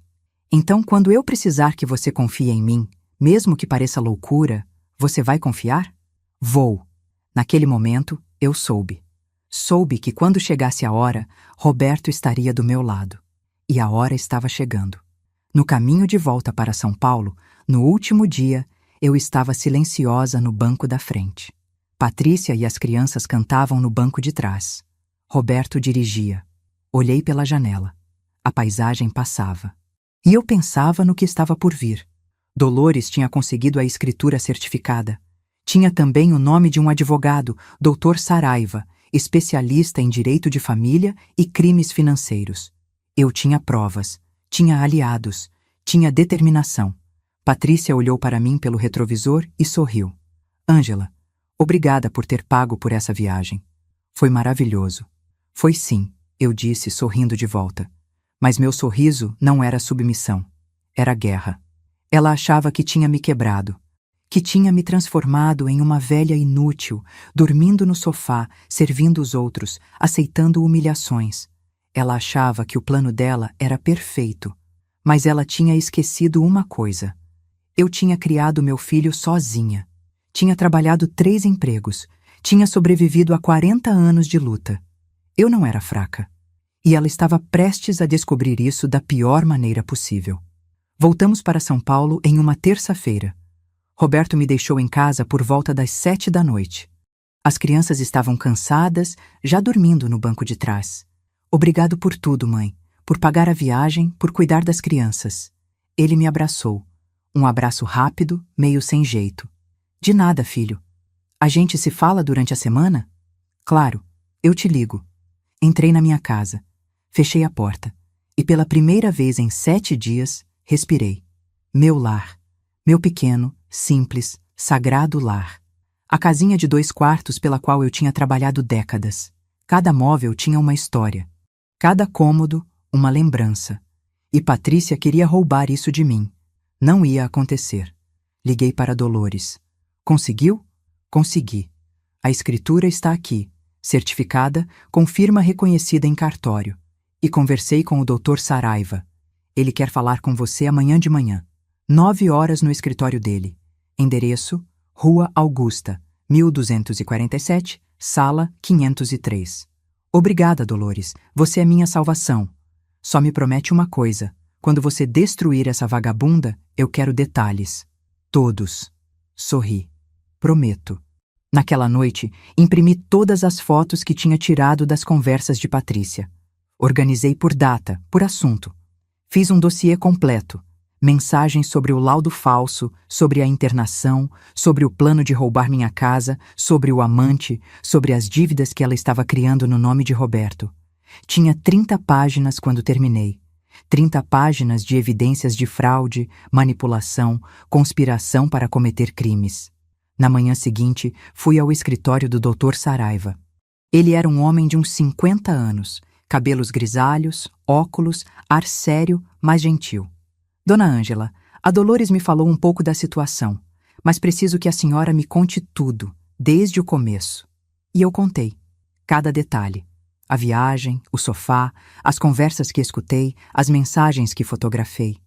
Então, quando eu precisar que você confie em mim, mesmo que pareça loucura, você vai confiar? Vou. Naquele momento, eu soube. Soube que quando chegasse a hora, Roberto estaria do meu lado. E a hora estava chegando. No caminho de volta para São Paulo, no último dia, eu estava silenciosa no banco da frente. Patrícia e as crianças cantavam no banco de trás. Roberto dirigia. Olhei pela janela. A paisagem passava. E eu pensava no que estava por vir. Dolores tinha conseguido a escritura certificada. Tinha também o nome de um advogado, Dr. Saraiva, especialista em direito de família e crimes financeiros. Eu tinha provas, tinha aliados, tinha determinação. Patrícia olhou para mim pelo retrovisor e sorriu. Ângela, obrigada por ter pago por essa viagem. Foi maravilhoso. Foi sim, eu disse, sorrindo de volta. Mas meu sorriso não era submissão. Era guerra. Ela achava que tinha me quebrado, que tinha me transformado em uma velha inútil, dormindo no sofá, servindo os outros, aceitando humilhações. Ela achava que o plano dela era perfeito, mas ela tinha esquecido uma coisa. Eu tinha criado meu filho sozinha. Tinha trabalhado 3 empregos. Tinha sobrevivido a 40 anos de luta. Eu não era fraca. E ela estava prestes a descobrir isso da pior maneira possível. Voltamos para São Paulo em uma terça-feira. Roberto me deixou em casa por volta das 7 da noite. As crianças estavam cansadas, já dormindo no banco de trás. Obrigado por tudo, mãe. Por pagar a viagem, por cuidar das crianças. Ele me abraçou. Um abraço rápido, meio sem jeito. De nada, filho. A gente se fala durante a semana? Claro, eu te ligo. Entrei na minha casa. Fechei a porta. E pela primeira vez em 7 dias, respirei. Meu lar. Meu pequeno, simples, sagrado lar. A casinha de 2 quartos pela qual eu tinha trabalhado décadas. Cada móvel tinha uma história. Cada cômodo, uma lembrança. E Patrícia queria roubar isso de mim. Não ia acontecer. Liguei para Dolores. Conseguiu? Consegui. A escritura está aqui, certificada, com firma reconhecida em cartório. E conversei com o Dr. Saraiva. Ele quer falar com você amanhã de manhã. 9 horas no escritório dele. Endereço: Rua Augusta, 1247, sala 503. Obrigada, Dolores. Você é minha salvação. Só me promete uma coisa. Quando você destruir essa vagabunda, eu quero detalhes. Todos. Sorri. Prometo. Naquela noite, imprimi todas as fotos que tinha tirado das conversas de Patrícia. Organizei por data, por assunto. Fiz um dossiê completo. Mensagens sobre o laudo falso, sobre a internação, sobre o plano de roubar minha casa, sobre o amante, sobre as dívidas que ela estava criando no nome de Roberto. Tinha 30 páginas quando terminei. 30 páginas de evidências de fraude, manipulação, conspiração para cometer crimes. Na manhã seguinte, fui ao escritório do Dr. Saraiva. Ele era um homem de uns 50 anos, cabelos grisalhos, óculos, ar sério, mas gentil. Dona Ângela, a Dolores me falou um pouco da situação, mas preciso que a senhora me conte tudo, desde o começo. E eu contei. Cada detalhe. A viagem, o sofá, as conversas que escutei, as mensagens que fotografei.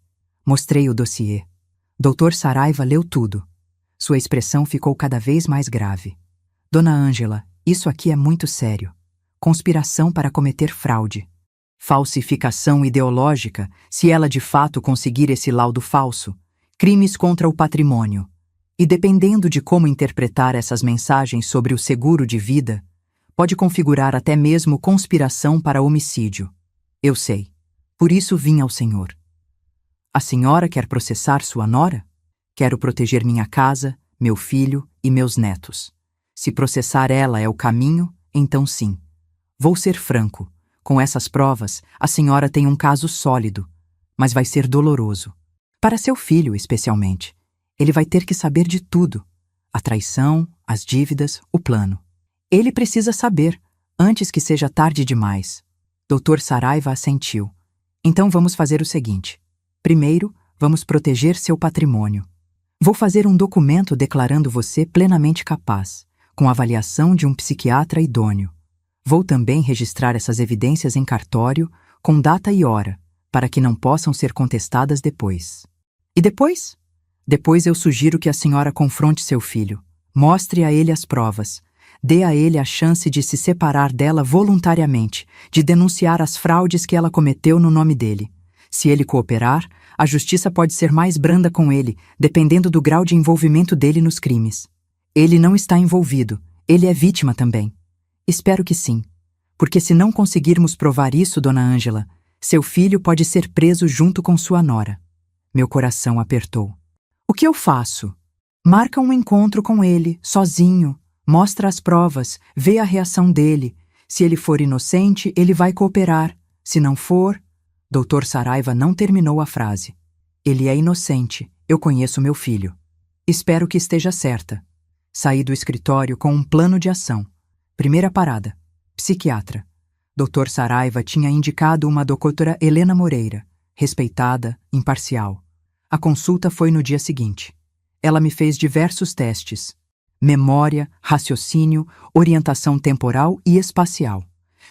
Mostrei o dossiê. Dr. Saraiva leu tudo. Sua expressão ficou cada vez mais grave. Dona Ângela, isso aqui é muito sério. Conspiração para cometer fraude. Falsificação ideológica, se ela de fato conseguir esse laudo falso. Crimes contra o patrimônio. E dependendo de como interpretar essas mensagens sobre o seguro de vida, pode configurar até mesmo conspiração para homicídio. Eu sei. Por isso vim ao senhor. A senhora quer processar sua nora? Quero proteger minha casa, meu filho e meus netos. Se processar ela é o caminho, então sim. Vou ser franco. Com essas provas, a senhora tem um caso sólido, mas vai ser doloroso. Para seu filho, especialmente. Ele vai ter que saber de tudo. A traição, as dívidas, o plano. Ele precisa saber, antes que seja tarde demais. Dr. Saraiva assentiu. Então vamos fazer o seguinte. Primeiro, vamos proteger seu patrimônio. Vou fazer um documento declarando você plenamente capaz, com avaliação de um psiquiatra idôneo. Vou também registrar essas evidências em cartório, com data e hora, para que não possam ser contestadas depois. E depois? Depois eu sugiro que a senhora confronte seu filho, mostre a ele as provas, dê a ele a chance de se separar dela voluntariamente, de denunciar as fraudes que ela cometeu no nome dele. Se ele cooperar, a justiça pode ser mais branda com ele, dependendo do grau de envolvimento dele nos crimes. Ele não está envolvido, ele é vítima também. Espero que sim, porque se não conseguirmos provar isso, Dona Ângela, seu filho pode ser preso junto com sua nora. Meu coração apertou. O que eu faço? Marca um encontro com ele, sozinho, mostra as provas, vê a reação dele. Se ele for inocente, ele vai cooperar. Se não for... Dr. Saraiva não terminou a frase. Ele é inocente, eu conheço meu filho. Espero que esteja certa. Saí do escritório com um plano de ação. Primeira parada. Psiquiatra. Dr. Saraiva tinha indicado uma doutora Helena Moreira, respeitada, imparcial. A consulta foi no dia seguinte. Ela me fez diversos testes. Memória, raciocínio, orientação temporal e espacial.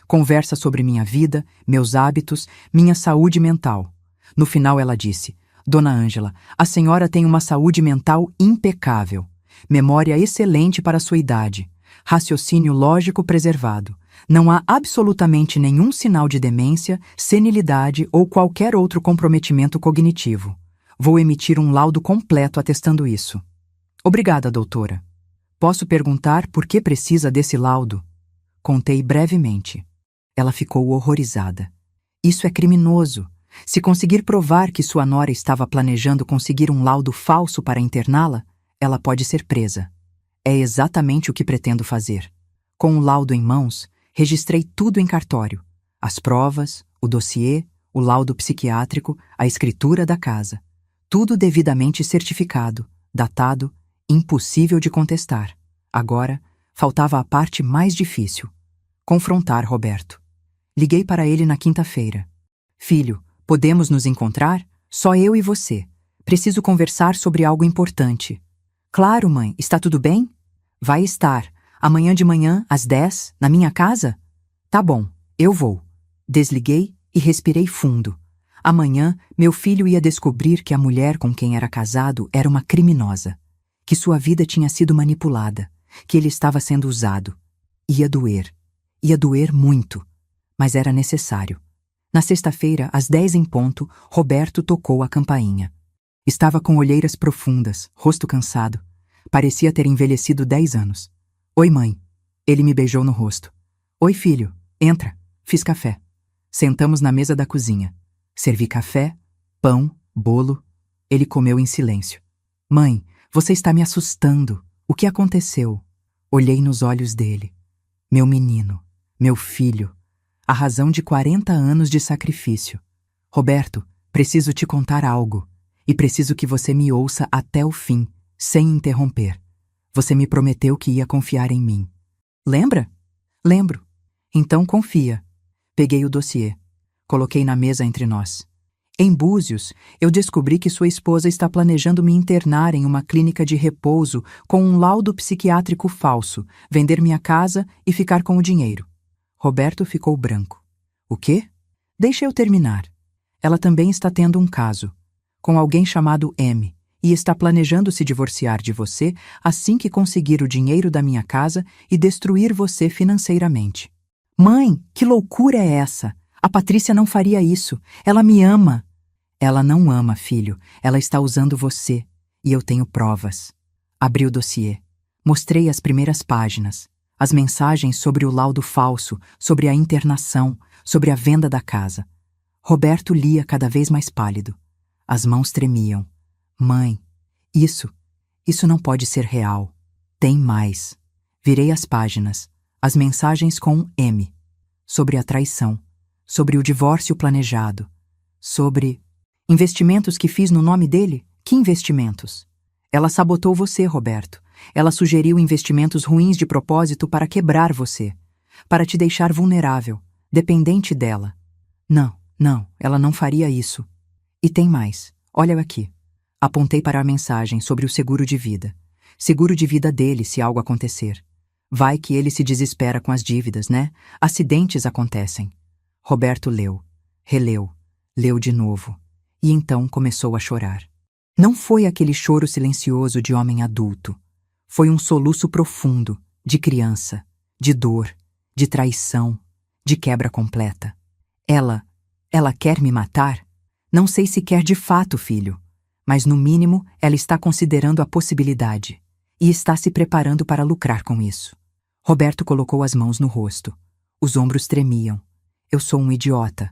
Conversa sobre minha vida, meus hábitos, minha saúde mental. No final ela disse, Dona Ângela, a senhora tem uma saúde mental impecável. Memória excelente para sua idade. Raciocínio lógico preservado. Não há absolutamente nenhum sinal de demência, senilidade ou qualquer outro comprometimento cognitivo. Vou emitir um laudo completo atestando isso. Obrigada, doutora. Posso perguntar por que precisa desse laudo? Contei brevemente. Ela ficou horrorizada. Isso é criminoso. Se conseguir provar que sua nora estava planejando conseguir um laudo falso para interná-la, ela pode ser presa. É exatamente o que pretendo fazer. Com o laudo em mãos, registrei tudo em cartório. As provas, o dossiê, o laudo psiquiátrico, a escritura da casa. Tudo devidamente certificado, datado, impossível de contestar. Agora, faltava a parte mais difícil: confrontar Roberto. Liguei para ele na quinta-feira. Filho, podemos nos encontrar? Só eu e você. Preciso conversar sobre algo importante. Claro, mãe, está tudo bem? Vai estar. Amanhã de manhã, às 10, na minha casa? Tá bom, eu vou. Desliguei e respirei fundo. Amanhã, meu filho ia descobrir que a mulher com quem era casado era uma criminosa, que sua vida tinha sido manipulada, que ele estava sendo usado. Ia doer muito, mas era necessário. Na sexta-feira, às 10 em ponto, Roberto tocou a campainha. Estava com olheiras profundas, rosto cansado. Parecia ter envelhecido 10 anos. Oi, mãe. Ele me beijou no rosto. Oi, filho. Entra. Fiz café. Sentamos na mesa da cozinha. Servi café, pão, bolo. Ele comeu em silêncio. Mãe, você está me assustando. O que aconteceu? Olhei nos olhos dele. Meu menino, meu filho. A razão de 40 anos de sacrifício. Roberto, preciso te contar algo. E preciso que você me ouça até o fim, sem interromper. Você me prometeu que ia confiar em mim. Lembra? Lembro. Então confia. Peguei o dossiê. Coloquei na mesa entre nós. Em Búzios, eu descobri que sua esposa está planejando me internar em uma clínica de repouso com um laudo psiquiátrico falso, vender minha casa e ficar com o dinheiro. Roberto ficou branco. O quê? Deixa eu terminar. Ela também está tendo um caso, com alguém chamado M, e está planejando se divorciar de você assim que conseguir o dinheiro da minha casa e destruir você financeiramente. Mãe, que loucura é essa? A Patrícia não faria isso. Ela me ama. Ela não ama, filho. Ela está usando você. E eu tenho provas. Abri o dossiê. Mostrei as primeiras páginas. As mensagens sobre o laudo falso, sobre a internação, sobre a venda da casa. Roberto lia cada vez mais pálido. As mãos tremiam. Mãe, isso não pode ser real. Tem mais. Virei as páginas. As mensagens com M. Sobre a traição. Sobre o divórcio planejado. Sobre investimentos que fiz no nome dele? Que investimentos? Ela sabotou você, Roberto. Ela sugeriu investimentos ruins de propósito para quebrar você. Para te deixar vulnerável, dependente dela. Não, ela não faria isso. E tem mais. Olha aqui. Apontei para a mensagem sobre o seguro de vida. Seguro de vida dele se algo acontecer. Vai que ele se desespera com as dívidas, né? Acidentes acontecem. Roberto leu, releu, leu de novo. E então começou a chorar. Não foi aquele choro silencioso de homem adulto. Foi um soluço profundo, de criança, de dor, de traição, de quebra completa. Ela quer me matar? Não sei se quer de fato, filho, mas no mínimo ela está considerando a possibilidade e está se preparando para lucrar com isso. Roberto colocou as mãos no rosto. Os ombros tremiam. Eu sou um idiota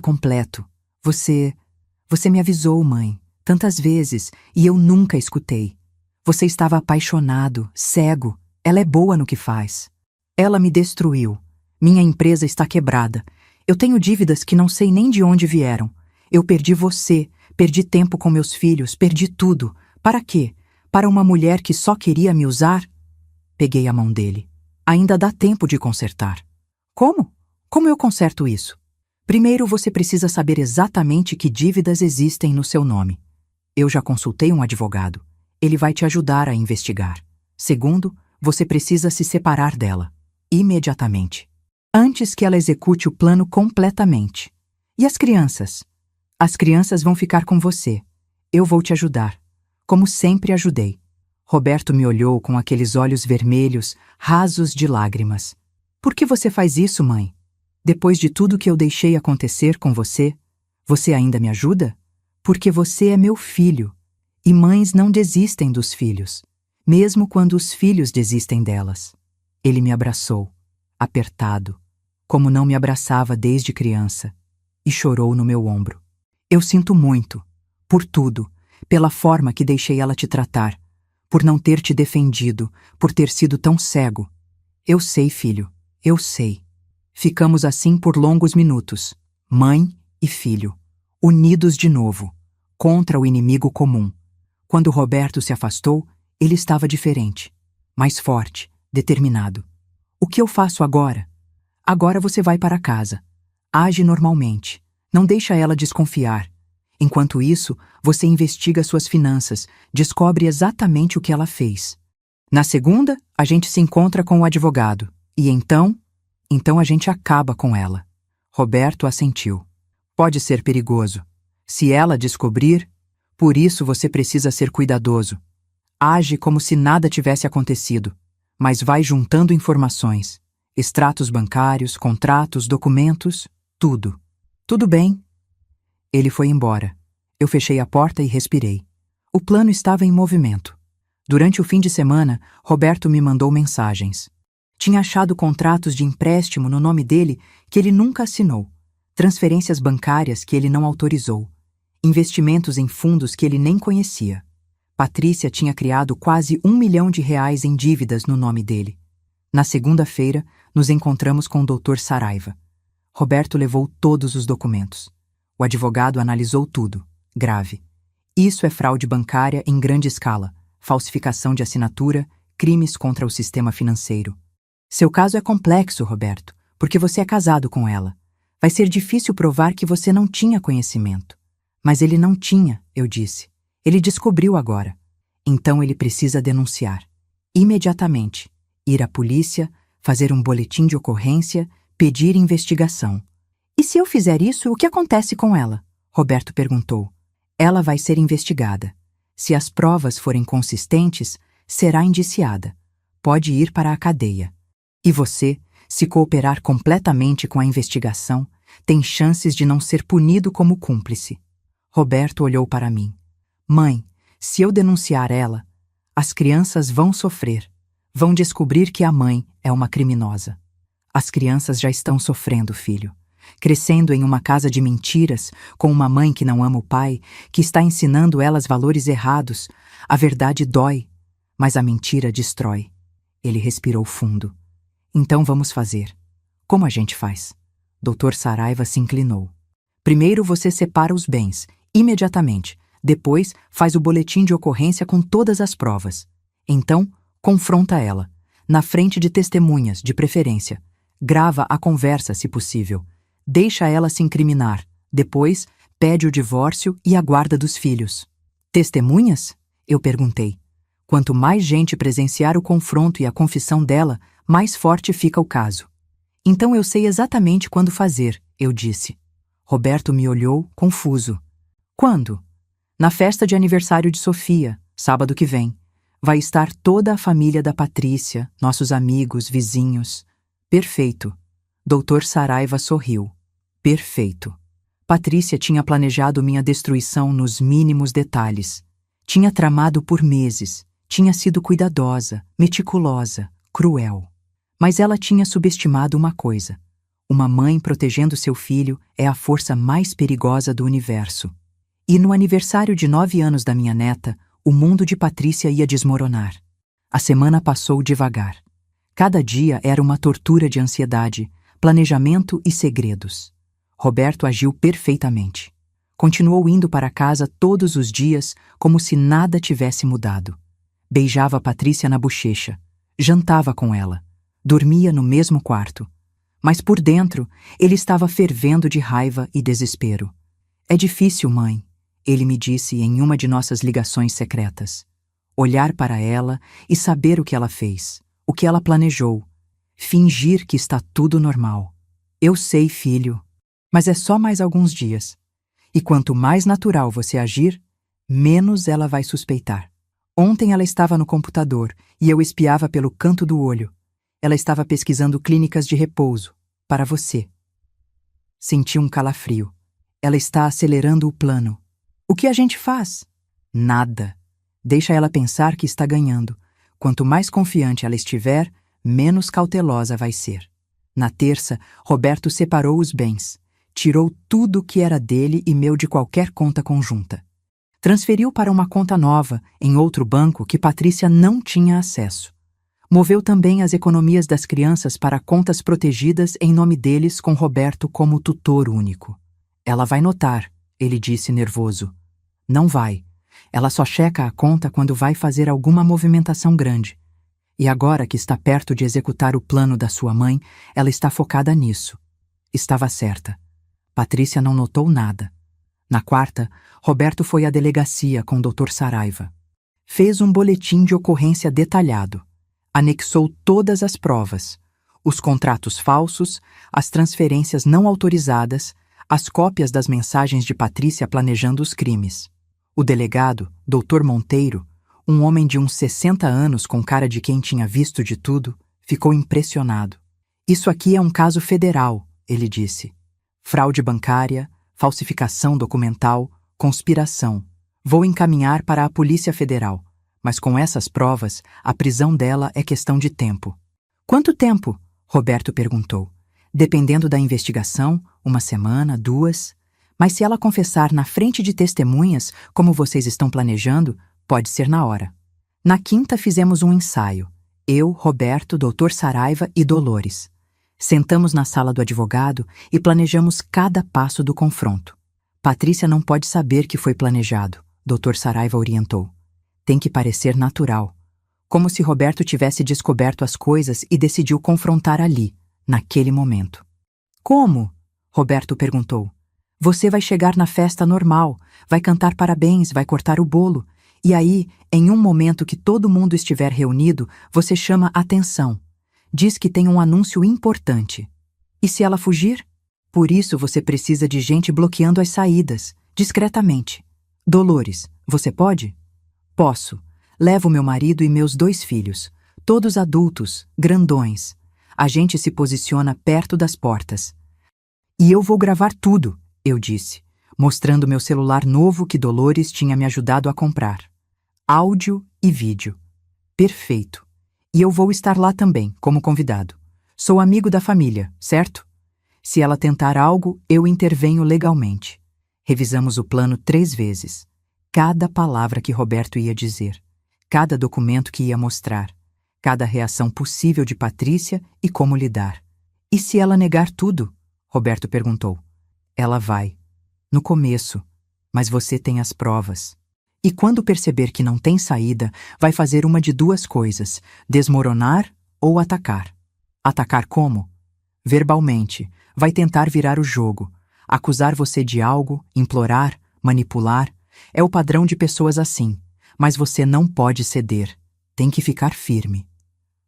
completo. Você me avisou, mãe, tantas vezes, e eu nunca escutei. Você estava apaixonado, cego. Ela é boa no que faz. Ela me destruiu. Minha empresa está quebrada. Eu tenho dívidas que não sei nem de onde vieram. Eu perdi você, perdi tempo com meus filhos, perdi tudo. Para quê? Para uma mulher que só queria me usar? Peguei a mão dele. Ainda dá tempo de consertar. Como? Como eu conserto isso? Primeiro, você precisa saber exatamente que dívidas existem no seu nome. Eu já consultei um advogado. Ele vai te ajudar a investigar. Segundo, você precisa se separar dela. Imediatamente. Antes que ela execute o plano completamente. E as crianças? As crianças vão ficar com você. Eu vou te ajudar. Como sempre ajudei. Roberto me olhou com aqueles olhos vermelhos, rasos de lágrimas. Por que você faz isso, mãe? Depois de tudo que eu deixei acontecer com você, você ainda me ajuda? Porque você é meu filho. E mães não desistem dos filhos, mesmo quando os filhos desistem delas. Ele me abraçou, apertado, como não me abraçava desde criança, e chorou no meu ombro. Eu sinto muito, por tudo, pela forma que deixei ela te tratar, por não ter te defendido, por ter sido tão cego. Eu sei, filho, eu sei. Ficamos assim por longos minutos, mãe e filho, unidos de novo, contra o inimigo comum. Quando Roberto se afastou, ele estava diferente, mais forte, determinado. O que eu faço agora? Agora você vai para casa. Age normalmente. Não deixa ela desconfiar. Enquanto isso, você investiga suas finanças, descobre exatamente o que ela fez. Na segunda, a gente se encontra com o advogado. E então a gente acaba com ela. Roberto assentiu. Pode ser perigoso. Se ela descobrir, por isso você precisa ser cuidadoso. Age como se nada tivesse acontecido, mas vai juntando informações, extratos bancários, contratos, documentos, tudo. Tudo bem. Ele foi embora. Eu fechei a porta e respirei. O plano estava em movimento. Durante o fim de semana, Roberto me mandou mensagens. Tinha achado contratos de empréstimo no nome dele que ele nunca assinou, transferências bancárias que ele não autorizou, investimentos em fundos que ele nem conhecia. Patrícia tinha criado quase R$ 1 milhão em dívidas no nome dele. Na segunda-feira, nos encontramos com o Dr. Saraiva. Roberto levou todos os documentos. O advogado analisou tudo. Grave. Isso é fraude bancária em grande escala, falsificação de assinatura, crimes contra o sistema financeiro. Seu caso é complexo, Roberto, porque você é casado com ela. Vai ser difícil provar que você não tinha conhecimento. Mas ele não tinha, eu disse. Ele descobriu agora. Então ele precisa denunciar. Imediatamente. Ir à polícia, fazer um boletim de ocorrência, pedir investigação. E se eu fizer isso, o que acontece com ela? Roberto perguntou. Ela vai ser investigada. Se as provas forem consistentes, será indiciada. Pode ir para a cadeia. E você, se cooperar completamente com a investigação, tem chances de não ser punido como cúmplice. Roberto olhou para mim. Mãe, se eu denunciar ela, as crianças vão sofrer. Vão descobrir que a mãe é uma criminosa. As crianças já estão sofrendo, filho. Crescendo em uma casa de mentiras, com uma mãe que não ama o pai, que está ensinando elas valores errados. A verdade dói, mas a mentira destrói. Ele respirou fundo. Então vamos fazer. Como a gente faz? Dr. Saraiva se inclinou. Primeiro você separa os bens, imediatamente. Depois faz o boletim de ocorrência com todas as provas. Então, confronta ela. Na frente de testemunhas, de preferência. Grava a conversa, se possível. Deixa ela se incriminar. Depois, pede o divórcio e a guarda dos filhos. Testemunhas? Eu perguntei. Quanto mais gente presenciar o confronto e a confissão dela, mais forte fica o caso. Então eu sei exatamente quando fazer, eu disse. Roberto me olhou, confuso. Quando? Na festa de aniversário de Sofia, sábado que vem. Vai estar toda a família da Patrícia, nossos amigos, vizinhos. Perfeito. Dr. Saraiva sorriu. Perfeito. Patrícia tinha planejado minha destruição nos mínimos detalhes. Tinha tramado por meses. Tinha sido cuidadosa, meticulosa, cruel. Mas ela tinha subestimado uma coisa. Uma mãe protegendo seu filho é a força mais perigosa do universo. E no aniversário de 9 anos da minha neta, o mundo de Patrícia ia desmoronar. A semana passou devagar. Cada dia era uma tortura de ansiedade, planejamento e segredos. Roberto agiu perfeitamente. Continuou indo para casa todos os dias como se nada tivesse mudado. Beijava Patrícia na bochecha, jantava com ela, dormia no mesmo quarto. Mas por dentro, ele estava fervendo de raiva e desespero. É difícil, mãe, ele me disse em uma de nossas ligações secretas. Olhar para ela e saber o que ela fez, o que ela planejou. Fingir que está tudo normal. Eu sei, filho, mas é só mais alguns dias. E quanto mais natural você agir, menos ela vai suspeitar. Ontem ela estava no computador e eu espiava pelo canto do olho. Ela estava pesquisando clínicas de repouso, para você. Senti um calafrio. Ela está acelerando o plano. O que a gente faz? Nada. Deixa ela pensar que está ganhando. Quanto mais confiante ela estiver, menos cautelosa vai ser. Na terça, Roberto separou os bens. Tirou tudo que era dele e meu de qualquer conta conjunta. Transferiu para uma conta nova, em outro banco que Patrícia não tinha acesso. Moveu também as economias das crianças para contas protegidas em nome deles com Roberto como tutor único. Ela vai notar, ele disse nervoso. Não vai. Ela só checa a conta quando vai fazer alguma movimentação grande. E agora que está perto de executar o plano da sua mãe, ela está focada nisso. Estava certa. Patrícia não notou nada. Na quarta, Roberto foi à delegacia com o Dr. Saraiva. Fez um boletim de ocorrência detalhado. Anexou todas as provas, os contratos falsos, as transferências não autorizadas, as cópias das mensagens de Patrícia planejando os crimes. O delegado, Dr. Monteiro, um homem de uns 60 anos com cara de quem tinha visto de tudo, ficou impressionado. Isso aqui é um caso federal, ele disse. Fraude bancária, falsificação documental, conspiração. Vou encaminhar para a Polícia Federal, mas com essas provas, a prisão dela é questão de tempo. Quanto tempo? Roberto perguntou. Dependendo da investigação, 1 semana, 2. Mas se ela confessar na frente de testemunhas, como vocês estão planejando, pode ser na hora. Na quinta fizemos um ensaio. Eu, Roberto, Dr. Saraiva e Dolores. Sentamos na sala do advogado e planejamos cada passo do confronto. Patrícia não pode saber que foi planejado, Dr. Saraiva orientou. Tem que parecer natural. Como se Roberto tivesse descoberto as coisas e decidiu confrontar ali, naquele momento. Como? Roberto perguntou. Você vai chegar na festa normal, vai cantar parabéns, vai cortar o bolo. E aí, em um momento que todo mundo estiver reunido, você chama atenção. Diz que tem um anúncio importante. E se ela fugir? Por isso você precisa de gente bloqueando as saídas, discretamente. Dolores, você pode? Posso. Levo meu marido e meus 2 filhos, todos adultos, grandões. A gente se posiciona perto das portas. E eu vou gravar tudo, eu disse, mostrando meu celular novo que Dolores tinha me ajudado a comprar. Áudio e vídeo. Perfeito. E eu vou estar lá também, como convidado. Sou amigo da família, certo? Se ela tentar algo, eu intervenho legalmente. Revisamos o plano 3 vezes. Cada palavra que Roberto ia dizer. Cada documento que ia mostrar. Cada reação possível de Patrícia e como lidar. E se ela negar tudo? Roberto perguntou. Ela vai. No começo. Mas você tem as provas. E quando perceber que não tem saída, vai fazer uma de 2 coisas: desmoronar ou atacar. Atacar como? Verbalmente. Vai tentar virar o jogo. Acusar você de algo, implorar, manipular. É o padrão de pessoas assim. Mas você não pode ceder. Tem que ficar firme.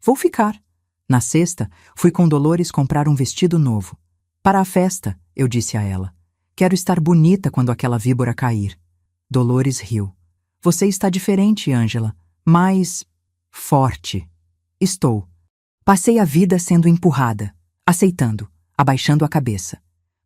Vou ficar. Na sexta, fui com Dolores comprar um vestido novo. Para a festa, eu disse a ela. Quero estar bonita quando aquela víbora cair. Dolores riu. Você está diferente, Ângela. Mais forte. Estou. Passei a vida sendo empurrada, aceitando, abaixando a cabeça.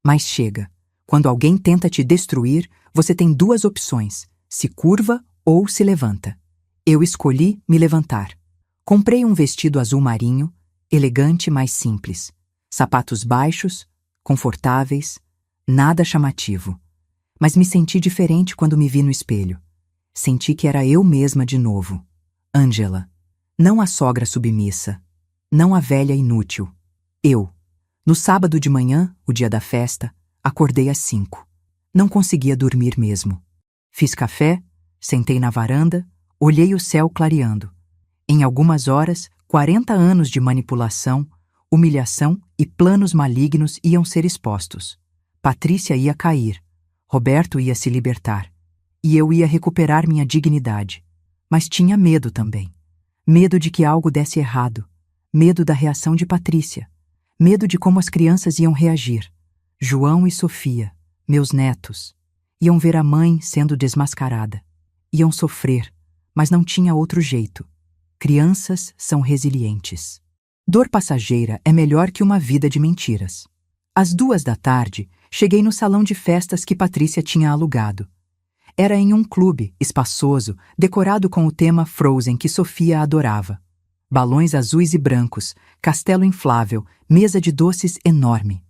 Mas chega. Quando alguém tenta te destruir, você tem 2 opções: se curva ou se levanta. Eu escolhi me levantar. Comprei um vestido azul marinho, elegante, mas simples. Sapatos baixos, confortáveis, nada chamativo. Mas me senti diferente quando me vi no espelho. Senti que era eu mesma de novo. Ângela. Não a sogra submissa. Não a velha inútil. Eu. No sábado de manhã, o dia da festa, acordei às 5. Não conseguia dormir mesmo. Fiz café, sentei na varanda, olhei o céu clareando. Em algumas horas, 40 anos de manipulação, humilhação e planos malignos iam ser expostos. Patrícia ia cair. Roberto ia se libertar. E eu ia recuperar minha dignidade. Mas tinha medo também. Medo de que algo desse errado. Medo da reação de Patrícia. Medo de como as crianças iam reagir. João e Sofia, meus netos, iam ver a mãe sendo desmascarada. Iam sofrer, mas não tinha outro jeito. Crianças são resilientes. Dor passageira é melhor que uma vida de mentiras. Às 2 da tarde, cheguei no salão de festas que Patrícia tinha alugado. Era em um clube espaçoso, decorado com o tema Frozen que Sofia adorava. Balões azuis e brancos, castelo inflável, mesa de doces enorme.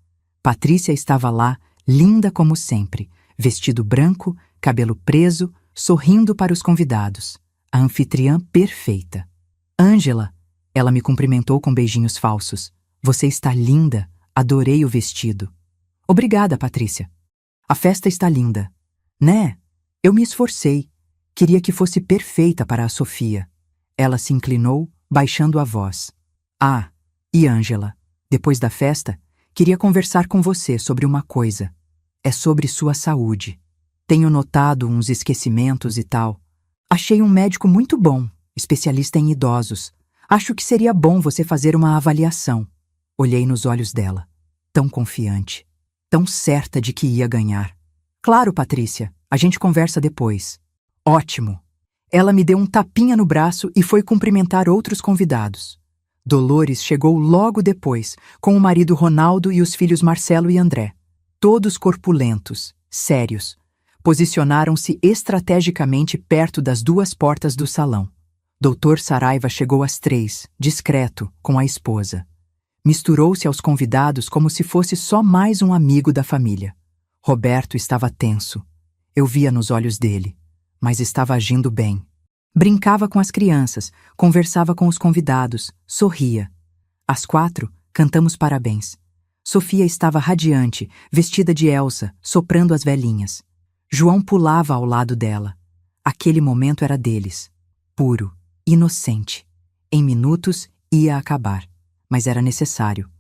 Patrícia estava lá, linda como sempre, vestido branco, cabelo preso, sorrindo para os convidados. A anfitriã perfeita. Ângela, ela me cumprimentou com beijinhos falsos. Você está linda, adorei o vestido. Obrigada, Patrícia. A festa está linda. Né? Eu me esforcei. Queria que fosse perfeita para a Sofia. Ela se inclinou, baixando a voz. Ah, e Ângela, depois da festa, queria conversar com você sobre uma coisa. É sobre sua saúde. Tenho notado uns esquecimentos e tal. Achei um médico muito bom, especialista em idosos. Acho que seria bom você fazer uma avaliação. Olhei nos olhos dela. Tão confiante. Tão certa de que ia ganhar. Claro, Patrícia, a gente conversa depois. Ótimo. Ela me deu um tapinha no braço e foi cumprimentar outros convidados. Dolores chegou logo depois, com o marido Ronaldo e os filhos Marcelo e André. Todos corpulentos, sérios. Posicionaram-se estrategicamente perto das duas portas do salão. Doutor Saraiva chegou às 3, discreto, com a esposa. Misturou-se aos convidados como se fosse só mais um amigo da família. Roberto estava tenso. Eu via nos olhos dele, mas estava agindo bem. Brincava com as crianças, conversava com os convidados, sorria. Às 4, cantamos parabéns. Sofia estava radiante, vestida de Elsa, soprando as velhinhas. João pulava ao lado dela. Aquele momento era deles. Puro, inocente. Em minutos ia acabar, mas era necessário.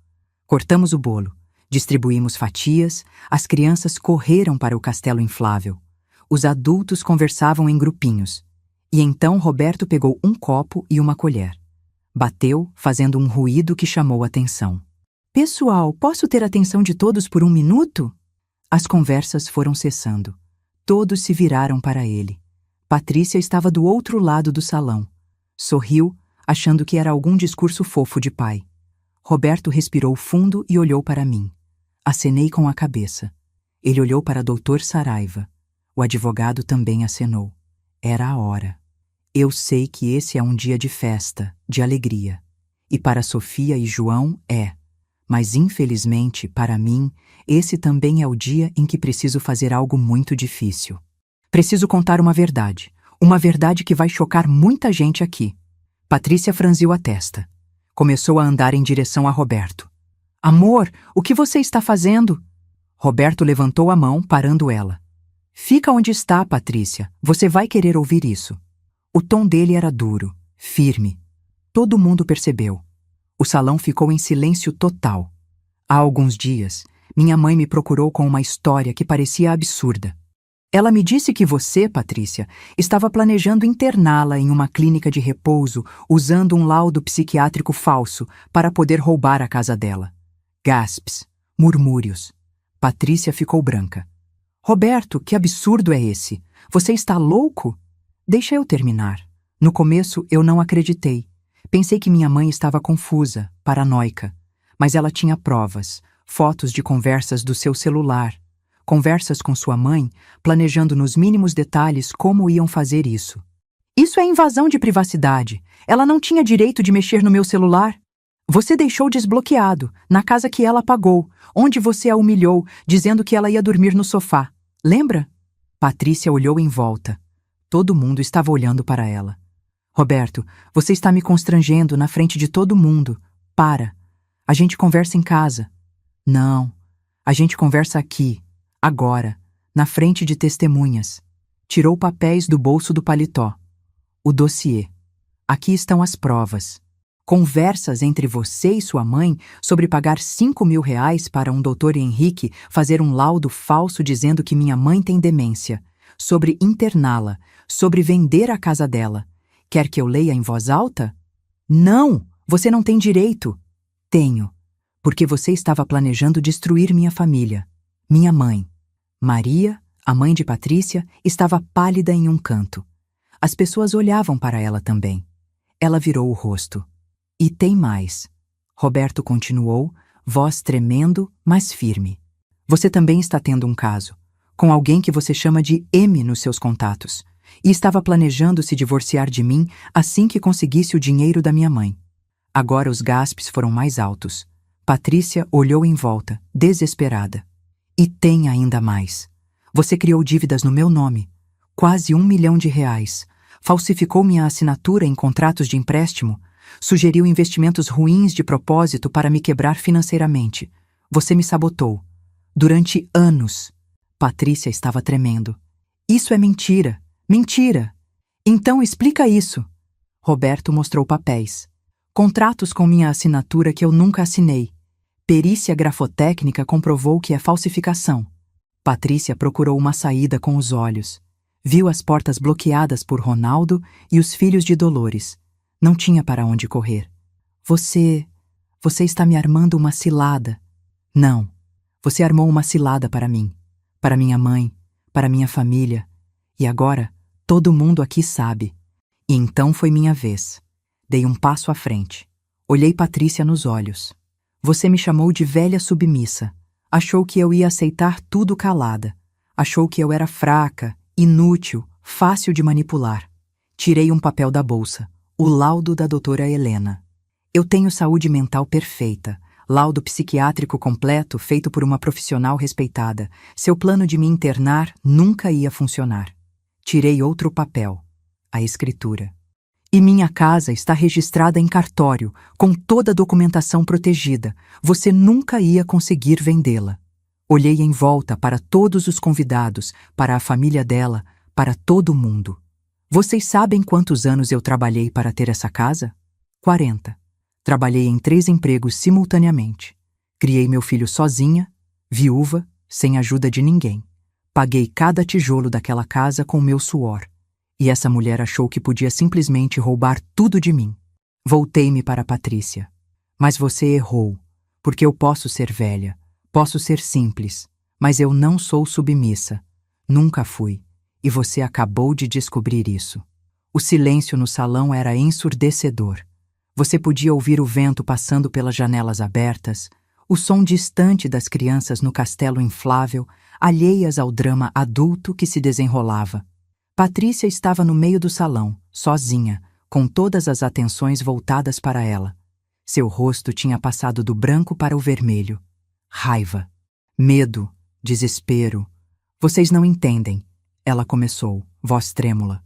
Cortamos o bolo, distribuímos fatias, as crianças correram para o castelo inflável. Os adultos conversavam em grupinhos. E então Roberto pegou um copo e uma colher. Bateu, fazendo um ruído que chamou atenção. Pessoal, posso ter a atenção de todos por um minuto? As conversas foram cessando. Todos se viraram para ele. Patrícia estava do outro lado do salão. Sorriu, achando que era algum discurso fofo de pai. Roberto respirou fundo e olhou para mim. Acenei com a cabeça. Ele olhou para Dr. Saraiva. O advogado também acenou. Era a hora. Eu sei que esse é um dia de festa, de alegria. E para Sofia e João é. Mas infelizmente, para mim, esse também é o dia em que preciso fazer algo muito difícil. Preciso contar uma verdade que vai chocar muita gente aqui. Patrícia franziu a testa. Começou a andar em direção a Roberto. Amor, o que você está fazendo? Roberto levantou a mão, parando ela. Fica onde está, Patrícia. Você vai querer ouvir isso. O tom dele era duro, firme. Todo mundo percebeu. O salão ficou em silêncio total. Há alguns dias, minha mãe me procurou com uma história que parecia absurda. Ela me disse que você, Patrícia, estava planejando interná-la em uma clínica de repouso usando um laudo psiquiátrico falso para poder roubar a casa dela. Gasps, murmúrios. Patrícia ficou branca. Roberto, que absurdo é esse? Você está louco? Deixa eu terminar. No começo, eu não acreditei. Pensei que minha mãe estava confusa, paranoica. Mas ela tinha provas, fotos de conversas do seu celular. Conversas com sua mãe, planejando nos mínimos detalhes como iam fazer isso. Isso é invasão de privacidade. Ela não tinha direito de mexer no meu celular. Você deixou desbloqueado, na casa que ela pagou, onde você a humilhou, dizendo que ela ia dormir no sofá. Lembra? Patrícia olhou em volta. Todo mundo estava olhando para ela. Roberto, você está me constrangendo na frente de todo mundo. Para. A gente conversa em casa. Não. A gente conversa aqui, agora, na frente de testemunhas. Tirou papéis do bolso do paletó. O dossiê. Aqui estão as provas. Conversas entre você e sua mãe sobre pagar R$ 5.000 para um Dr. Henrique fazer um laudo falso dizendo que minha mãe tem demência. Sobre interná-la. Sobre vender a casa dela. Quer que eu leia em voz alta? Não! Você não tem direito. Tenho. Porque você estava planejando destruir minha família. Minha mãe. Maria, a mãe de Patrícia, estava pálida em um canto. As pessoas olhavam para ela também. Ela virou o rosto. E tem mais. Roberto continuou, voz tremendo, mas firme. Você também está tendo um caso. com alguém que você chama de M nos seus contatos, e estava planejando se divorciar de mim assim que conseguisse o dinheiro da minha mãe. Agora os gaspes foram mais altos. Patrícia olhou em volta, desesperada. E tem ainda mais. Você criou dívidas no meu nome. Quase R$1 milhão. Falsificou minha assinatura em contratos de empréstimo. Sugeriu investimentos ruins de propósito para me quebrar financeiramente. Você me sabotou. Durante anos. Patrícia estava tremendo. Isso é mentira. Mentira! Então explica isso. Roberto mostrou papéis. Contratos com minha assinatura que eu nunca assinei. Perícia grafotécnica comprovou que é falsificação. Patrícia procurou uma saída com os olhos. Viu as portas bloqueadas por Ronaldo e os filhos de Dolores. Não tinha para onde correr. Você está me armando uma cilada. Não. Você armou uma cilada para mim, para minha mãe, para minha família. E agora, todo mundo aqui sabe. E então foi minha vez. Dei um passo à frente. Olhei Patrícia nos olhos. Você me chamou de velha submissa. Achou que eu ia aceitar tudo calada. Achou que eu era fraca, inútil, fácil de manipular. Tirei um papel da bolsa. O laudo da doutora Helena. Eu tenho saúde mental perfeita. Laudo psiquiátrico completo feito por uma profissional respeitada. Seu plano de me internar nunca ia funcionar. Tirei outro papel. A escritura. E minha casa está registrada em cartório, com toda a documentação protegida. Você nunca ia conseguir vendê-la. Olhei em volta para todos os convidados, para a família dela, para todo mundo. Vocês sabem quantos anos eu trabalhei para ter essa casa? 40. Trabalhei em 3 empregos simultaneamente. Criei meu filho sozinha, viúva, sem ajuda de ninguém. Paguei cada tijolo daquela casa com meu suor. E essa mulher achou que podia simplesmente roubar tudo de mim. Voltei-me para Patrícia. Mas você errou, porque eu posso ser velha, posso ser simples, mas eu não sou submissa. Nunca fui, e você acabou de descobrir isso. O silêncio no salão era ensurdecedor. Você podia ouvir o vento passando pelas janelas abertas, o som distante das crianças no castelo inflável, alheias ao drama adulto que se desenrolava. Patrícia estava no meio do salão, sozinha, com todas as atenções voltadas para ela. Seu rosto tinha passado do branco para o vermelho. Raiva, medo, desespero. Vocês não entendem, ela começou, voz trêmula.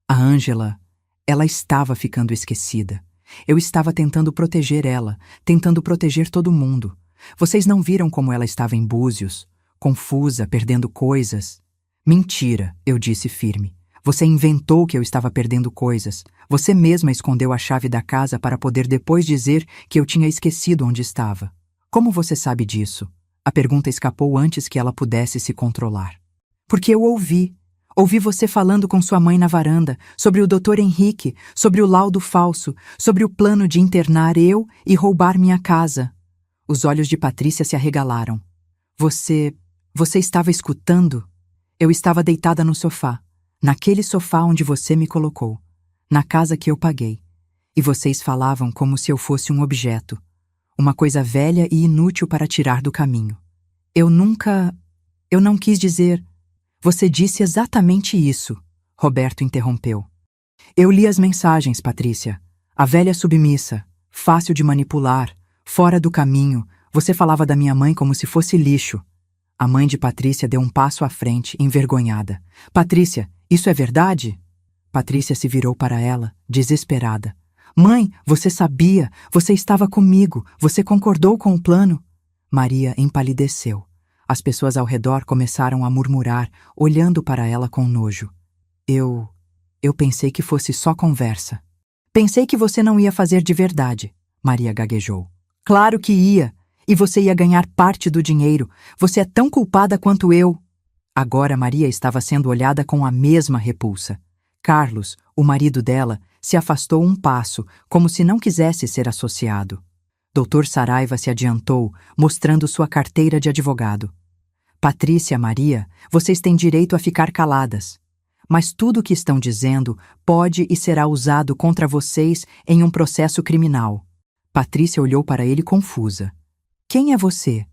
A Ângela, ela estava ficando esquecida. Eu estava tentando proteger ela, tentando proteger todo mundo. Vocês não viram como ela estava em Búzios, confusa, perdendo coisas. Mentira, eu disse firme. Você inventou que eu estava perdendo coisas. Você mesma escondeu a chave da casa para poder depois dizer que eu tinha esquecido onde estava. Como você sabe disso? A pergunta escapou antes que ela pudesse se controlar. Porque eu ouvi. Ouvi você falando com sua mãe na varanda, sobre o Dr. Henrique, sobre o laudo falso, sobre o plano de internar eu e roubar minha casa. Os olhos de Patrícia se arregalaram. Você estava escutando? Eu estava deitada no sofá, naquele sofá onde você me colocou, na casa que eu paguei. E vocês falavam como se eu fosse um objeto, uma coisa velha e inútil para tirar do caminho. Eu não quis dizer... Você disse exatamente isso, Roberto interrompeu. Eu li as mensagens, Patrícia. A velha submissa, fácil de manipular, fora do caminho. Você falava da minha mãe como se fosse lixo. A mãe de Patrícia deu um passo à frente, envergonhada. Patrícia, isso é verdade? Patrícia se virou para ela, desesperada. Mãe, você sabia, você estava comigo, você concordou com o plano. Maria empalideceu. As pessoas ao redor começaram a murmurar, olhando para ela com nojo. Eu pensei que fosse só conversa. Pensei que você não ia fazer de verdade, Maria gaguejou. Claro que ia, e você ia ganhar parte do dinheiro. Você é tão culpada quanto eu. Agora Maria estava sendo olhada com a mesma repulsa. Carlos, o marido dela, se afastou um passo, como se não quisesse ser associado. Dr. Saraiva se adiantou, mostrando sua carteira de advogado. Patrícia, Maria, vocês têm direito a ficar caladas. Mas tudo o que estão dizendo pode e será usado contra vocês em um processo criminal. Patrícia olhou para ele confusa. Quem é você?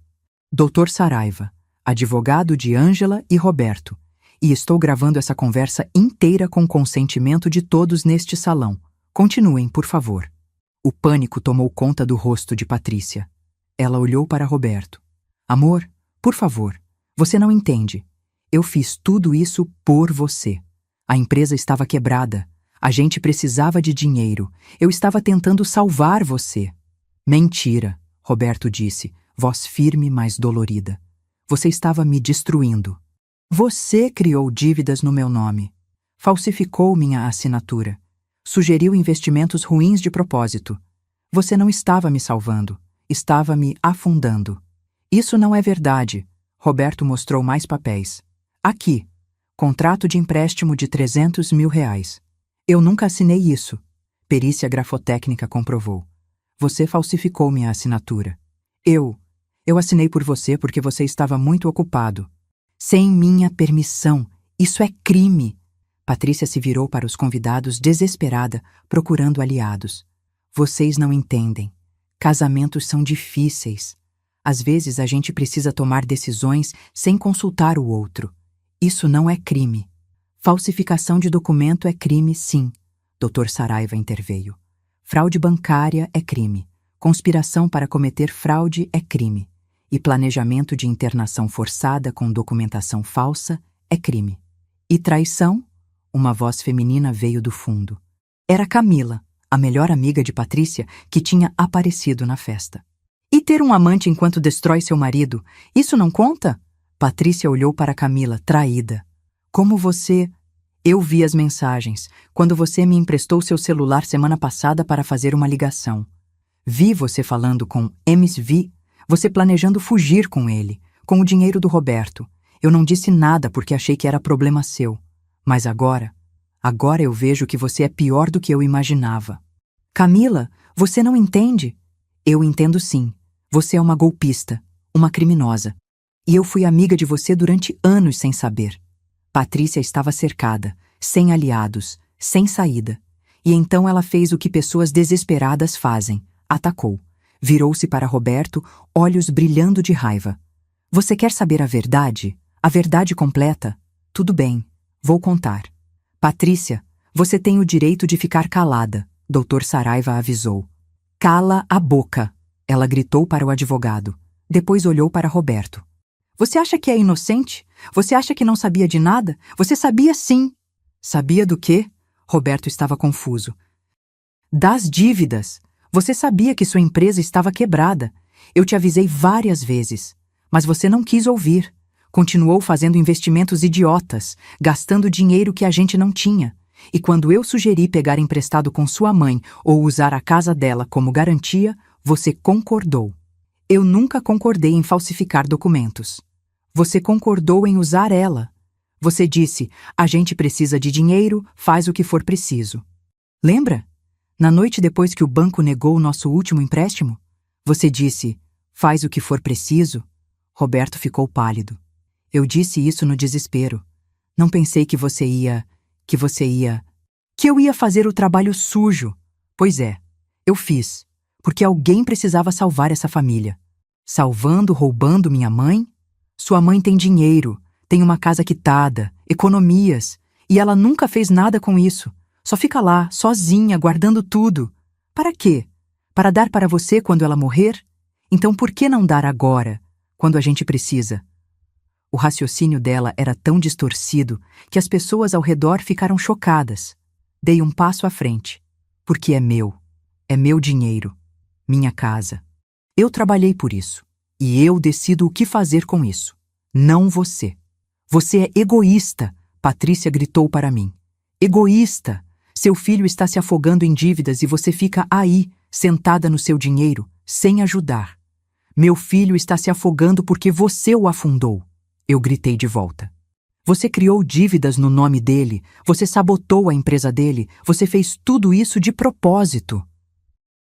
Dr. Saraiva. advogado de Ângela e Roberto, e estou gravando essa conversa inteira com consentimento de todos neste salão. Continuem, por favor. O pânico tomou conta do rosto de Patrícia. Ela olhou para Roberto. Amor, por favor, você não entende. Eu fiz tudo isso por você. A empresa estava quebrada. A gente precisava de dinheiro. Eu estava tentando salvar você. Mentira, Roberto disse, voz firme, mas dolorida. Você estava me destruindo. Você criou dívidas no meu nome. Falsificou minha assinatura. Sugeriu investimentos ruins de propósito. Você não estava me salvando. Estava me afundando. Isso não é verdade. Roberto mostrou mais papéis. Aqui. Contrato de empréstimo de R$300 mil. Eu nunca assinei isso. Perícia grafotécnica comprovou. Você falsificou minha assinatura. Eu assinei por você porque você estava muito ocupado. Sem minha permissão. Isso é crime. Patrícia se virou para os convidados desesperada, procurando aliados. Vocês não entendem. Casamentos são difíceis. Às vezes a gente precisa tomar decisões sem consultar o outro. Isso não é crime. Falsificação de documento é crime, sim. Dr. Saraiva interveio. Fraude bancária é crime. Conspiração para cometer fraude é crime. E planejamento de internação forçada com documentação falsa é crime. E traição? Uma voz feminina veio do fundo. Era Camila, a melhor amiga de Patrícia, que tinha aparecido na festa. E ter um amante enquanto destrói seu marido, isso não conta? Patrícia olhou para Camila, traída. Como você... Eu vi as mensagens, quando você me emprestou seu celular semana passada para fazer uma ligação. Vi você falando com MSV, você planejando fugir com ele, com o dinheiro do Roberto. Eu não disse nada porque achei que era problema seu. Mas agora eu vejo que você é pior do que eu imaginava. Camila, você não entende? Eu entendo sim. Você é uma golpista, uma criminosa. E eu fui amiga de você durante anos sem saber. Patrícia estava cercada, sem aliados, sem saída. E então ela fez o que pessoas desesperadas fazem. Atacou. Virou-se para Roberto, olhos brilhando de raiva. Você quer saber a verdade? A verdade completa? Tudo bem, vou contar. Patrícia, você tem o direito de ficar calada, Dr. Saraiva avisou. Cala a boca, ela gritou para o advogado. Depois olhou para Roberto. Você acha que é inocente? Você acha que não sabia de nada? Você sabia sim. Sabia do quê? Roberto estava confuso. Das dívidas. Você sabia que sua empresa estava quebrada. Eu te avisei várias vezes. Mas você não quis ouvir. Continuou fazendo investimentos idiotas, gastando dinheiro que a gente não tinha. E quando eu sugeri pegar emprestado com sua mãe ou usar a casa dela como garantia, você concordou. Eu nunca concordei em falsificar documentos. Você concordou em usar ela. Você disse, a gente precisa de dinheiro, faz o que for preciso. Lembra? Na noite depois que o banco negou o nosso último empréstimo? Você disse, faz o que for preciso? Roberto ficou pálido. Eu disse isso no desespero. Não pensei que eu ia fazer o trabalho sujo. Pois é, eu fiz. Porque alguém precisava salvar essa família. Salvando, roubando minha mãe? Sua mãe tem dinheiro, tem uma casa quitada, economias, e ela nunca fez nada com isso. Só fica lá, sozinha, guardando tudo. Para quê? Para dar para você quando ela morrer? Então por que não dar agora, quando a gente precisa? O raciocínio dela era tão distorcido que as pessoas ao redor ficaram chocadas. Dei um passo à frente. Porque é meu dinheiro, minha casa. Eu trabalhei por isso, e eu decido o que fazer com isso. Não você. Você é egoísta, Patrícia gritou para mim. Egoísta! Seu filho está se afogando em dívidas e você fica aí, sentada no seu dinheiro, sem ajudar. Meu filho está se afogando porque você o afundou. Eu gritei de volta. Você criou dívidas no nome dele, você sabotou a empresa dele, você fez tudo isso de propósito.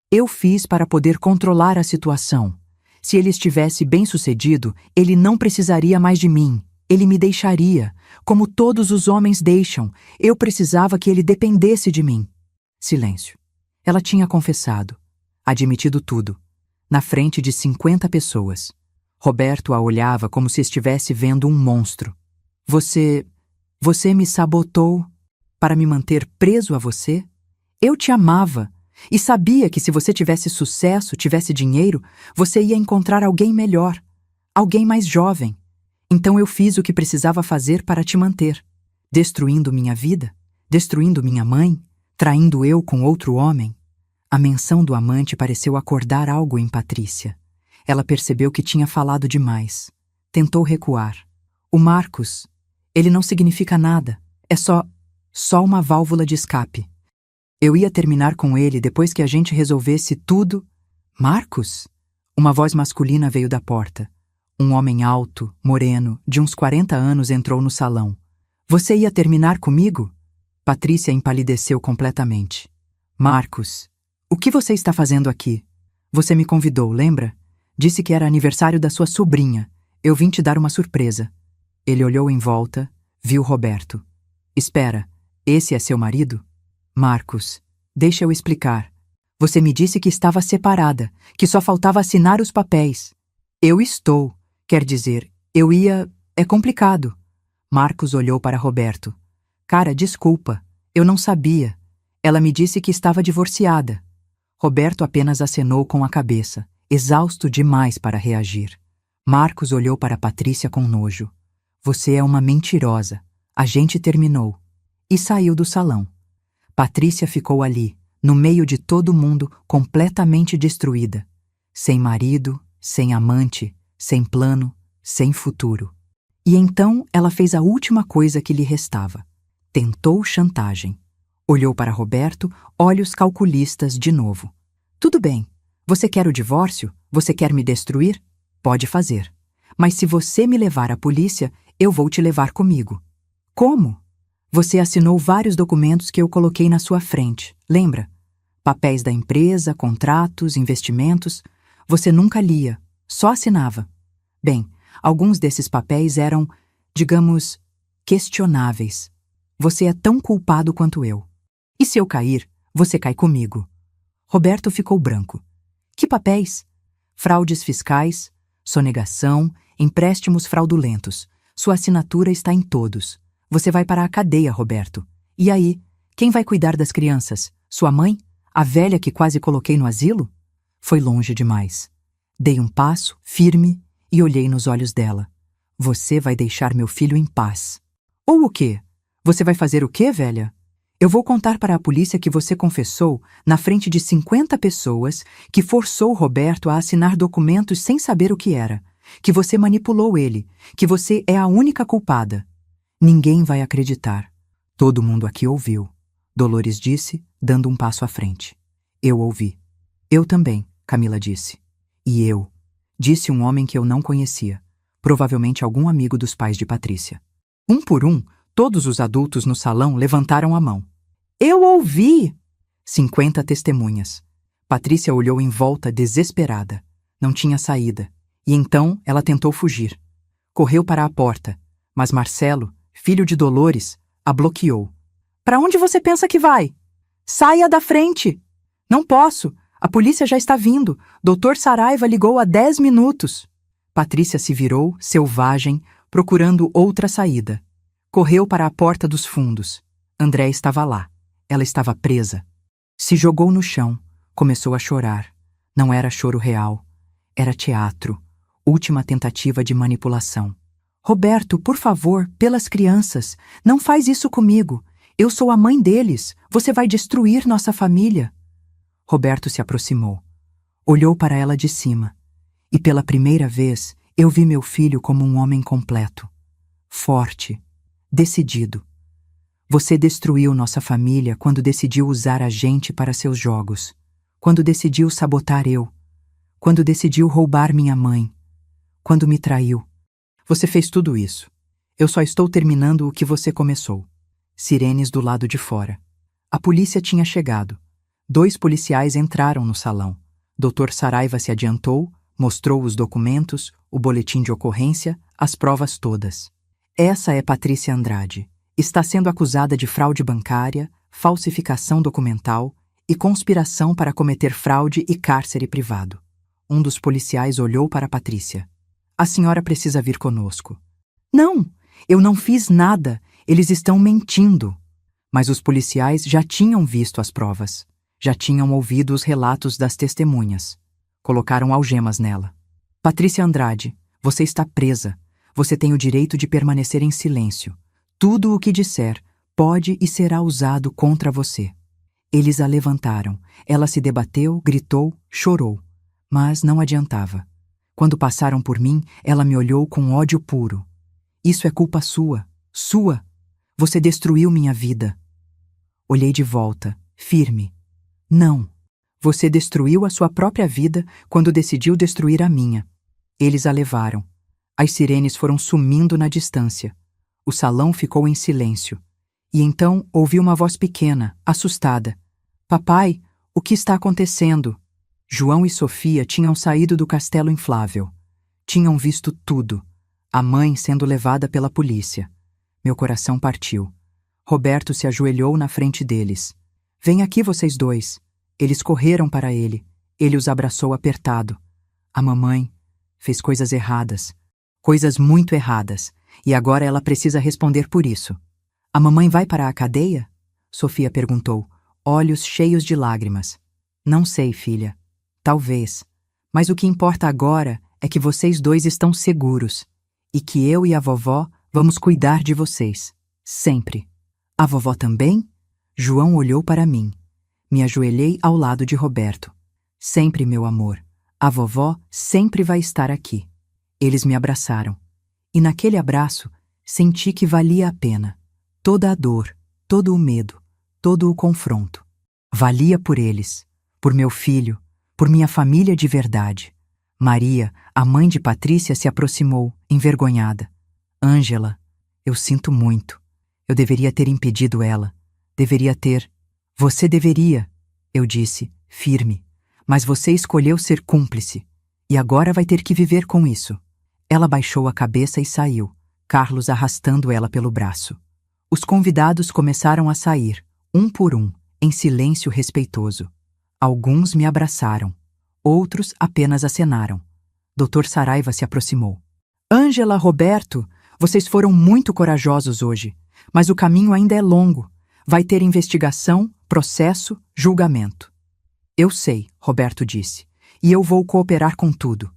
Eu fiz para poder controlar a situação. Se ele estivesse bem-sucedido, ele não precisaria mais de mim. Ele me deixaria, como todos os homens deixam. Eu precisava que ele dependesse de mim. Silêncio. Ela tinha confessado, admitido tudo, na frente de 50 pessoas. Roberto a olhava como se estivesse vendo um monstro. Você me sabotou para me manter preso a você? Eu te amava e sabia que se você tivesse sucesso, tivesse dinheiro, você ia encontrar alguém melhor, alguém mais jovem. Então eu fiz o que precisava fazer para te manter, destruindo minha vida, destruindo minha mãe, traindo eu com outro homem. A menção do amante pareceu acordar algo em Patrícia. Ela percebeu que tinha falado demais. Tentou recuar. O Marcos, ele não significa nada. É só uma válvula de escape. Eu ia terminar com ele depois que a gente resolvesse tudo. Marcos? Uma voz masculina veio da porta. Um homem alto, moreno, de uns 40 anos entrou no salão. Você ia terminar comigo? Patrícia empalideceu completamente. Marcos, o que você está fazendo aqui? Você me convidou, lembra? Disse que era aniversário da sua sobrinha. Eu vim te dar uma surpresa. Ele olhou em volta, viu Roberto. Espera, esse é seu marido? Marcos, deixa eu explicar. Você me disse que estava separada, que só faltava assinar os papéis. Eu estou. Quer dizer, eu ia... É complicado. Marcos olhou para Roberto. Cara, desculpa. Eu não sabia. Ela me disse que estava divorciada. Roberto apenas acenou com a cabeça, exausto demais para reagir. Marcos olhou para Patrícia com nojo. Você é uma mentirosa. A gente terminou. E saiu do salão. Patrícia ficou ali, no meio de todo mundo, completamente destruída. Sem marido, sem amante, sem plano, sem futuro. E então ela fez a última coisa que lhe restava. Tentou chantagem. Olhou para Roberto, olhos calculistas de novo. Tudo bem. Você quer o divórcio? Você quer me destruir? Pode fazer. Mas se você me levar à polícia, eu vou te levar comigo. Como? Você assinou vários documentos que eu coloquei na sua frente, lembra? Papéis da empresa, contratos, investimentos. Você nunca lia, só assinava. Bem, alguns desses papéis eram, digamos, questionáveis. Você é tão culpado quanto eu. E se eu cair, você cai comigo. Roberto ficou branco. Que papéis? Fraudes fiscais, sonegação, empréstimos fraudulentos. Sua assinatura está em todos. Você vai para a cadeia, Roberto. E aí, quem vai cuidar das crianças? Sua mãe? A velha que quase coloquei no asilo? Foi longe demais. Dei um passo, firme, e olhei nos olhos dela. Você vai deixar meu filho em paz. Ou o quê? Você vai fazer o quê, velha? Eu vou contar para a polícia que você confessou, na frente de 50 pessoas, que forçou Roberto a assinar documentos sem saber o que era, que você manipulou ele, que você é a única culpada. Ninguém vai acreditar. Todo mundo aqui ouviu. Dolores disse, dando um passo à frente. Eu ouvi. Eu também, Camila disse. E eu, disse um homem que eu não conhecia, provavelmente algum amigo dos pais de Patrícia. Um por um, todos os adultos no salão levantaram a mão. Eu ouvi! 50 testemunhas. Patrícia olhou em volta desesperada. Não tinha saída. E então ela tentou fugir. Correu para a porta, mas Marcelo, filho de Dolores, a bloqueou. Para onde você pensa que vai? Saia da frente! Não posso. A polícia já está vindo. Dr. Saraiva ligou há 10 minutos. Patrícia se virou, selvagem, procurando outra saída. Correu para a porta dos fundos. André estava lá. Ela estava presa. Se jogou no chão. Começou a chorar. Não era choro real. Era teatro. Última tentativa de manipulação. Roberto, por favor, pelas crianças, não faz isso comigo. Eu sou a mãe deles. Você vai destruir nossa família. Roberto se aproximou. Olhou para ela de cima. E pela primeira vez, eu vi meu filho como um homem completo. Forte. Decidido. Você destruiu nossa família quando decidiu usar a gente para seus jogos. Quando decidiu sabotar eu. Quando decidiu roubar minha mãe. Quando me traiu. Você fez tudo isso. Eu só estou terminando o que você começou. Sirenes do lado de fora. A polícia tinha chegado. 2 policiais entraram no salão. Dr. Saraiva se adiantou, mostrou os documentos, o boletim de ocorrência, as provas todas. Essa é Patrícia Andrade. Está sendo acusada de fraude bancária, falsificação documental e conspiração para cometer fraude e cárcere privado. Um dos policiais olhou para Patrícia. A senhora precisa vir conosco. Não, eu não fiz nada. Eles estão mentindo. Mas os policiais já tinham visto as provas. Já tinham ouvido os relatos das testemunhas. Colocaram algemas nela. Patrícia Andrade, você está presa. Você tem o direito de permanecer em silêncio. Tudo o que disser pode e será usado contra você. Eles a levantaram. Ela se debateu, gritou, chorou. Mas não adiantava. Quando passaram por mim, ela me olhou com ódio puro. Isso é culpa sua. Sua. Você destruiu minha vida. Olhei de volta, firme. Não. Você destruiu a sua própria vida quando decidiu destruir a minha. Eles a levaram. As sirenes foram sumindo na distância. O salão ficou em silêncio. E então ouvi uma voz pequena, assustada. Papai, o que está acontecendo? João e Sofia tinham saído do castelo inflável. Tinham visto tudo. A mãe sendo levada pela polícia. Meu coração partiu. Roberto se ajoelhou na frente deles. Vem aqui vocês dois. Eles correram para ele. Ele os abraçou apertado. A mamãe fez coisas erradas. Coisas muito erradas. E agora ela precisa responder por isso. A mamãe vai para a cadeia? Sofia perguntou, olhos cheios de lágrimas. Não sei, filha. Talvez. Mas o que importa agora é que vocês dois estão seguros. E que eu e a vovó vamos cuidar de vocês. Sempre. A vovó também? João olhou para mim. Me ajoelhei ao lado de Roberto. Sempre, meu amor. A vovó sempre vai estar aqui. Eles me abraçaram. E naquele abraço, senti que valia a pena. Toda a dor, todo o medo, todo o confronto. Valia por eles, por meu filho, por minha família de verdade. Maria, a mãe de Patrícia, se aproximou, envergonhada. Ângela, eu sinto muito. Eu deveria ter impedido ela. Deveria ter. Você deveria, eu disse, firme. Mas você escolheu ser cúmplice. E agora vai ter que viver com isso. Ela baixou a cabeça e saiu, Carlos arrastando ela pelo braço. Os convidados começaram a sair, um por um, em silêncio respeitoso. Alguns me abraçaram. Outros apenas acenaram. Dr. Saraiva se aproximou. Ângela, Roberto, vocês foram muito corajosos hoje, mas o caminho ainda é longo. Vai ter investigação, processo, julgamento. Eu sei, Roberto disse, e eu vou cooperar com tudo.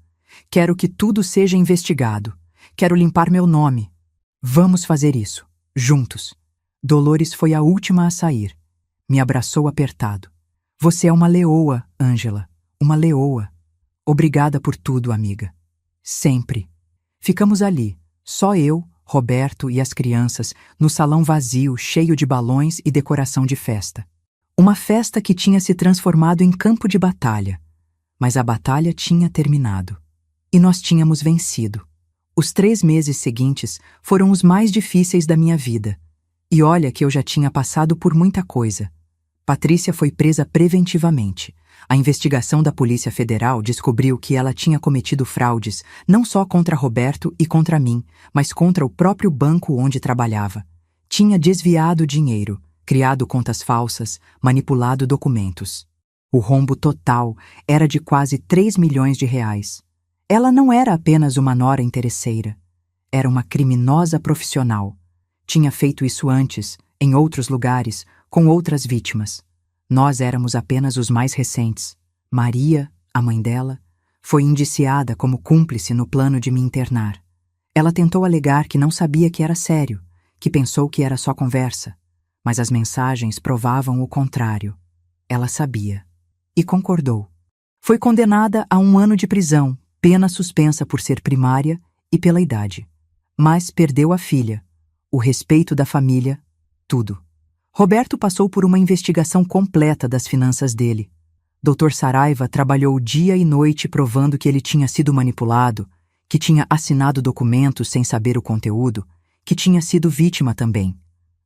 Quero que tudo seja investigado. Quero limpar meu nome. Vamos fazer isso, juntos. Dolores foi a última a sair. Me abraçou apertado. Você é uma leoa, Ângela. Uma leoa. Obrigada por tudo, amiga. Sempre. Ficamos ali, só eu, Roberto e as crianças, no salão vazio, cheio de balões e decoração de festa. Uma festa que tinha se transformado em campo de batalha. Mas a batalha tinha terminado. E nós tínhamos vencido. Os 3 meses seguintes foram os mais difíceis da minha vida. E olha que eu já tinha passado por muita coisa. Patrícia foi presa preventivamente. A investigação da Polícia Federal descobriu que ela tinha cometido fraudes não só contra Roberto e contra mim, mas contra o próprio banco onde trabalhava. Tinha desviado dinheiro, criado contas falsas, manipulado documentos. O rombo total era de quase 3 milhões de reais. Ela não era apenas uma nora interesseira. Era uma criminosa profissional. Tinha feito isso antes, em outros lugares, com outras vítimas. Nós éramos apenas os mais recentes. Maria, a mãe dela, foi indiciada como cúmplice no plano de me internar. Ela tentou alegar que não sabia que era sério, que pensou que era só conversa. Mas as mensagens provavam o contrário. Ela sabia. E concordou. Foi condenada a 1 ano de prisão, pena suspensa por ser primária e pela idade. Mas perdeu a filha, o respeito da família, tudo. Roberto passou por uma investigação completa das finanças dele. Dr. Saraiva trabalhou dia e noite provando que ele tinha sido manipulado, que tinha assinado documentos sem saber o conteúdo, que tinha sido vítima também.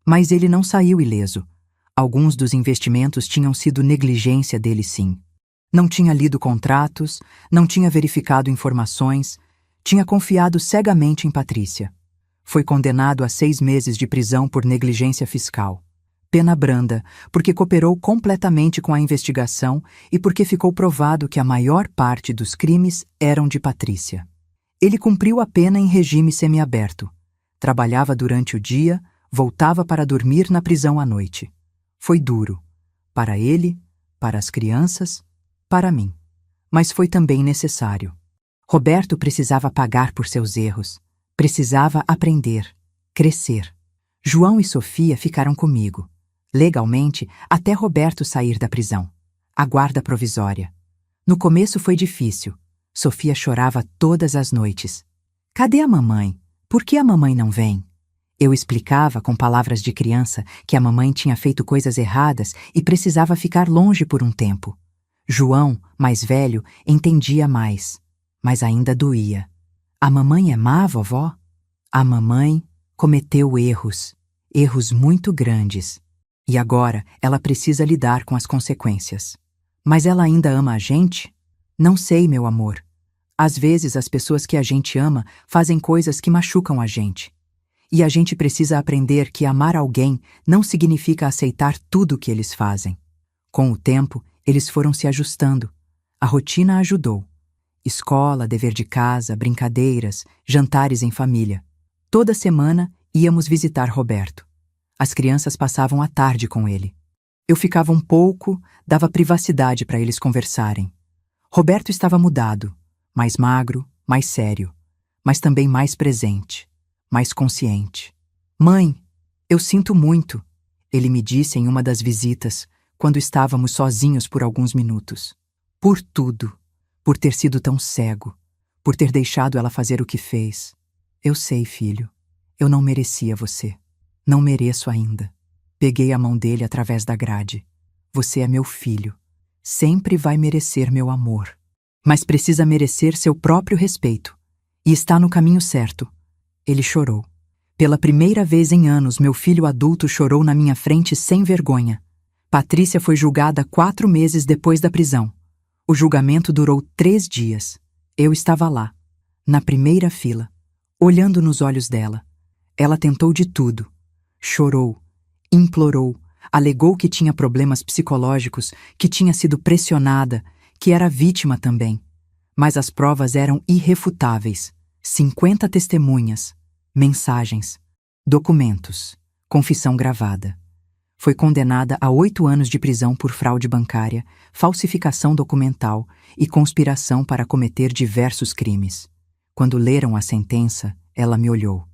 Mas ele não saiu ileso. Alguns dos investimentos tinham sido negligência dele, sim. Não tinha lido contratos, não tinha verificado informações, tinha confiado cegamente em Patrícia. Foi condenado a 6 meses de prisão por negligência fiscal. Pena branda, porque cooperou completamente com a investigação e porque ficou provado que a maior parte dos crimes eram de Patrícia. Ele cumpriu a pena em regime semiaberto. Trabalhava durante o dia, voltava para dormir na prisão à noite. Foi duro. Para ele, para as crianças, para mim. Mas foi também necessário. Roberto precisava pagar por seus erros. Precisava aprender, crescer. João e Sofia ficaram comigo. Legalmente, até Roberto sair da prisão. A guarda provisória. No começo foi difícil. Sofia chorava todas as noites. Cadê a mamãe? Por que a mamãe não vem? Eu explicava com palavras de criança que a mamãe tinha feito coisas erradas e precisava ficar longe por um tempo. João, mais velho, entendia mais, mas ainda doía. A mamãe é má, vovó? A mamãe cometeu erros, erros muito grandes. E agora ela precisa lidar com as consequências. Mas ela ainda ama a gente? Não sei, meu amor. Às vezes as pessoas que a gente ama fazem coisas que machucam a gente. E a gente precisa aprender que amar alguém não significa aceitar tudo o que eles fazem. Com o tempo, eles foram se ajustando. A rotina ajudou. Escola, dever de casa, brincadeiras, jantares em família. Toda semana íamos visitar Roberto. As crianças passavam a tarde com ele. Eu ficava um pouco, dava privacidade para eles conversarem. Roberto estava mudado, mais magro, mais sério, mas também mais presente, mais consciente. Mãe, eu sinto muito, ele me disse em uma das visitas, quando estávamos sozinhos por alguns minutos. Por tudo, por ter sido tão cego, por ter deixado ela fazer o que fez. Eu sei, filho, eu não merecia você. Não mereço ainda. Peguei a mão dele através da grade. Você é meu filho. Sempre vai merecer meu amor. Mas precisa merecer seu próprio respeito. E está no caminho certo. Ele chorou. Pela primeira vez em anos, meu filho adulto chorou na minha frente sem vergonha. Patrícia foi julgada 4 meses depois da prisão. O julgamento durou 3 dias. Eu estava lá, na primeira fila, olhando nos olhos dela. Ela tentou de tudo. Chorou, implorou, alegou que tinha problemas psicológicos, que tinha sido pressionada, que era vítima também. Mas as provas eram irrefutáveis. 50 testemunhas, mensagens, documentos, confissão gravada. Foi condenada a 8 anos de prisão por fraude bancária, falsificação documental e conspiração para cometer diversos crimes. Quando leram a sentença, ela me olhou.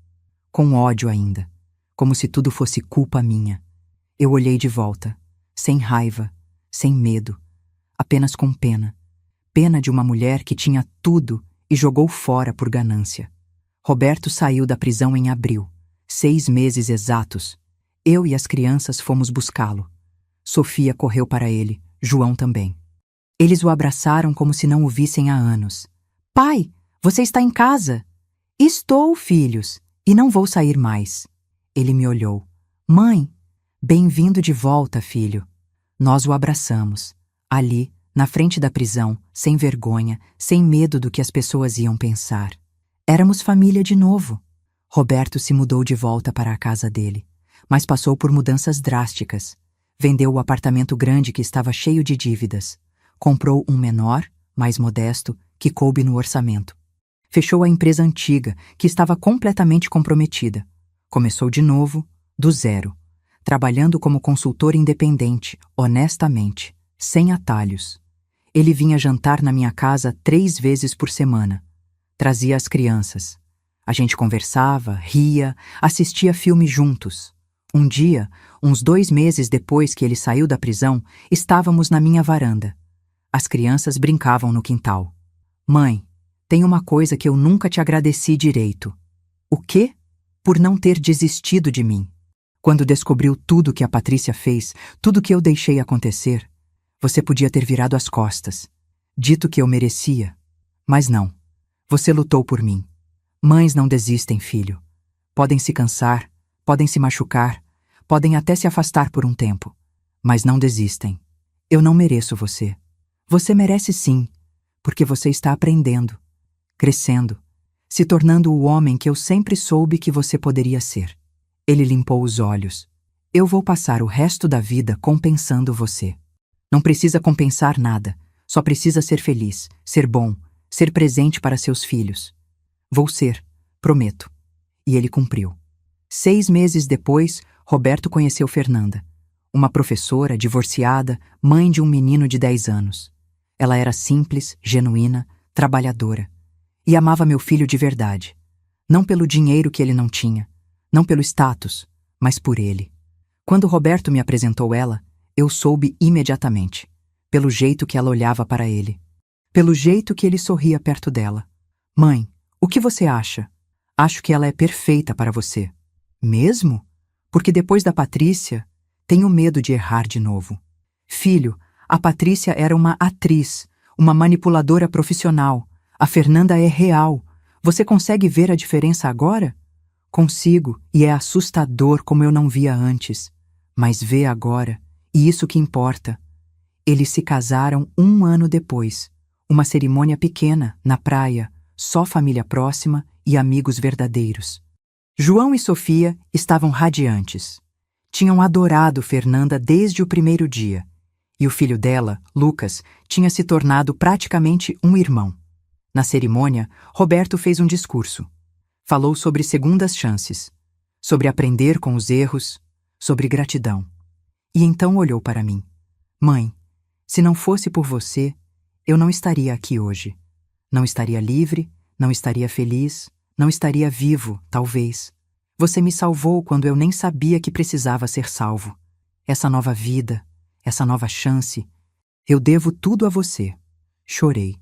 Com ódio ainda. Como se tudo fosse culpa minha. Eu olhei de volta, sem raiva, sem medo, apenas com pena. Pena de uma mulher que tinha tudo e jogou fora por ganância. Roberto saiu da prisão em abril, 6 meses exatos. Eu e as crianças fomos buscá-lo. Sofia correu para ele, João também. Eles o abraçaram como se não o vissem há anos. Pai, você está em casa? Estou, filhos, e não vou sair mais. Ele me olhou. Mãe, bem-vindo de volta, filho. Nós o abraçamos. Ali, na frente da prisão, sem vergonha, sem medo do que as pessoas iam pensar. Éramos família de novo. Roberto se mudou de volta para a casa dele, mas passou por mudanças drásticas. Vendeu o apartamento grande que estava cheio de dívidas. Comprou um menor, mais modesto, que coube no orçamento. Fechou a empresa antiga, que estava completamente comprometida. Começou de novo, do zero, trabalhando como consultor independente, honestamente, sem atalhos. Ele vinha jantar na minha casa 3 vezes por semana. Trazia as crianças. A gente conversava, ria, assistia filme juntos. Um dia, uns 2 meses depois que ele saiu da prisão, estávamos na minha varanda. As crianças brincavam no quintal. Mãe, tem uma coisa que eu nunca te agradeci direito. O quê? Por não ter desistido de mim. Quando descobriu tudo que a Patrícia fez, tudo que eu deixei acontecer, você podia ter virado as costas, dito que eu merecia. Mas não. Você lutou por mim. Mães não desistem, filho. Podem se cansar, podem se machucar, podem até se afastar por um tempo, mas não desistem. Eu não mereço você. Você merece sim, porque você está aprendendo, crescendo, se tornando o homem que eu sempre soube que você poderia ser. Ele limpou os olhos. Eu vou passar o resto da vida compensando você. Não precisa compensar nada, só precisa ser feliz, ser bom, ser presente para seus filhos. Vou ser, prometo. E ele cumpriu. 6 meses depois, Roberto conheceu Fernanda, uma professora divorciada, mãe de um menino de 10 anos. Ela era simples, genuína, trabalhadora. E amava meu filho de verdade. Não pelo dinheiro que ele não tinha, não pelo status, mas por ele. Quando Roberto me apresentou ela, eu soube imediatamente, pelo jeito que ela olhava para ele, pelo jeito que ele sorria perto dela. Mãe, o que você acha? Acho que ela é perfeita para você. Mesmo? Porque depois da Patrícia, tenho medo de errar de novo. Filho, a Patrícia era uma atriz, uma manipuladora profissional. A Fernanda é real. Você consegue ver a diferença agora? Consigo, e é assustador como eu não via antes. Mas vê agora, e isso que importa. Eles se casaram 1 ano depois. Uma cerimônia pequena, na praia, só família próxima e amigos verdadeiros. João e Sofia estavam radiantes. Tinham adorado Fernanda desde o primeiro dia. E o filho dela, Lucas, tinha se tornado praticamente um irmão. Na cerimônia, Roberto fez um discurso. Falou sobre segundas chances, sobre aprender com os erros, sobre gratidão. E então olhou para mim. Mãe, se não fosse por você, eu não estaria aqui hoje. Não estaria livre, não estaria feliz, não estaria vivo, talvez. Você me salvou quando eu nem sabia que precisava ser salvo. Essa nova vida, essa nova chance, eu devo tudo a você. Chorei.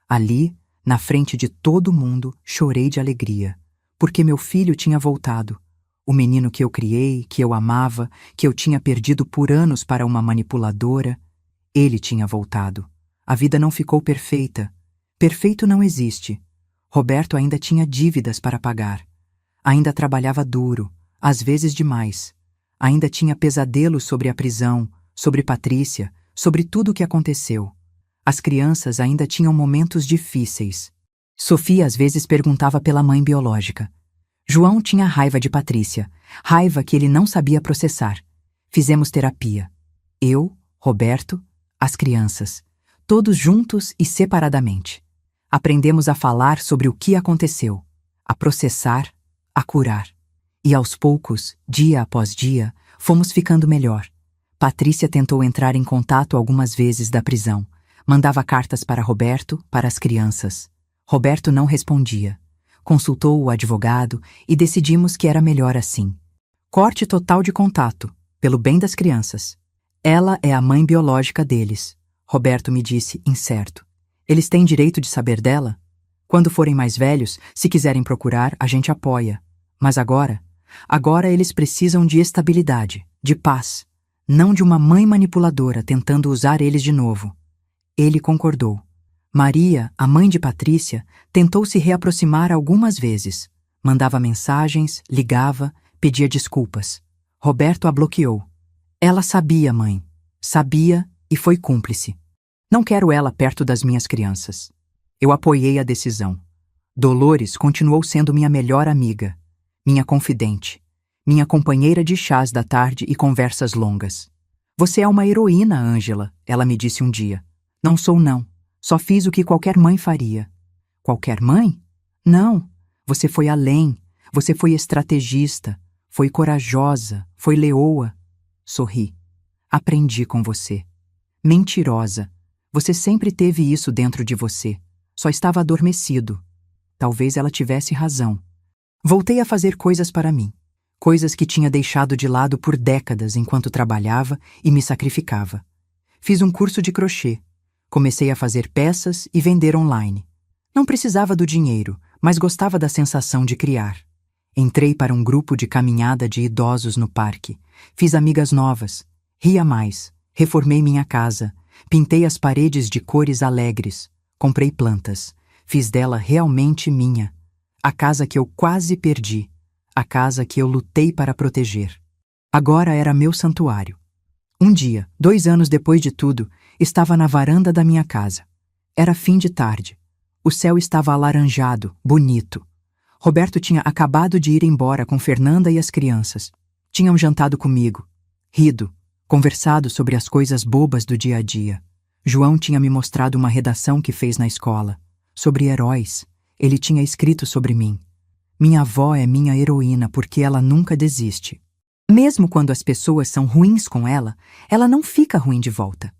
Ali, na frente de todo mundo, chorei de alegria, porque meu filho tinha voltado. O menino que eu criei, que eu amava, que eu tinha perdido por anos para uma manipuladora, ele tinha voltado. A vida não ficou perfeita. Perfeito não existe. Roberto ainda tinha dívidas para pagar. Ainda trabalhava duro, às vezes demais. Ainda tinha pesadelos sobre a prisão, sobre Patrícia, sobre tudo o que aconteceu. As crianças ainda tinham momentos difíceis. Sofia às vezes perguntava pela mãe biológica. João tinha raiva de Patrícia, raiva que ele não sabia processar. Fizemos terapia. Eu, Roberto, as crianças, todos juntos e separadamente. Aprendemos a falar sobre o que aconteceu, a processar, a curar. E aos poucos, dia após dia, fomos ficando melhor. Patrícia tentou entrar em contato algumas vezes da prisão. Mandava cartas para Roberto, para as crianças. Roberto não respondia. Consultou o advogado e decidimos que era melhor assim. Corte total de contato, pelo bem das crianças. Ela é a mãe biológica deles. Roberto me disse, incerto. Eles têm direito de saber dela? Quando forem mais velhos, se quiserem procurar, a gente apoia. Mas agora eles precisam de estabilidade, de paz. Não de uma mãe manipuladora tentando usar eles de novo. Ele concordou. Maria, a mãe de Patrícia, tentou se reaproximar algumas vezes. Mandava mensagens, ligava, pedia desculpas. Roberto a bloqueou. Ela sabia, mãe. Sabia e foi cúmplice. Não quero ela perto das minhas crianças. Eu apoiei a decisão. Dolores continuou sendo minha melhor amiga, minha confidente, minha companheira de chás da tarde e conversas longas. Você é uma heroína, Ângela, ela me disse um dia. Não sou não. Só fiz o que qualquer mãe faria. Qualquer mãe? Não. Você foi além. Você foi estrategista. Foi corajosa. Foi leoa. Sorri. Aprendi com você. Mentirosa. Você sempre teve isso dentro de você. Só estava adormecido. Talvez ela tivesse razão. Voltei a fazer coisas para mim. Coisas que tinha deixado de lado por décadas enquanto trabalhava e me sacrificava. Fiz um curso de crochê. Comecei a fazer peças e vender online. Não precisava do dinheiro, mas gostava da sensação de criar. Entrei para um grupo de caminhada de idosos no parque. Fiz amigas novas. Ria mais. Reformei minha casa. Pintei as paredes de cores alegres. Comprei plantas. Fiz dela realmente minha. A casa que eu quase perdi. A casa que eu lutei para proteger. Agora era meu santuário. Um dia, 2 anos depois de tudo, estava na varanda da minha casa. Era fim de tarde. O céu estava alaranjado, bonito. Roberto tinha acabado de ir embora com Fernanda e as crianças. Tinham jantado comigo, rido, conversado sobre as coisas bobas do dia a dia. João tinha me mostrado uma redação que fez na escola, sobre heróis. Ele tinha escrito sobre mim: minha avó é minha heroína porque ela nunca desiste. Mesmo quando as pessoas são ruins com ela, ela não fica ruim de volta.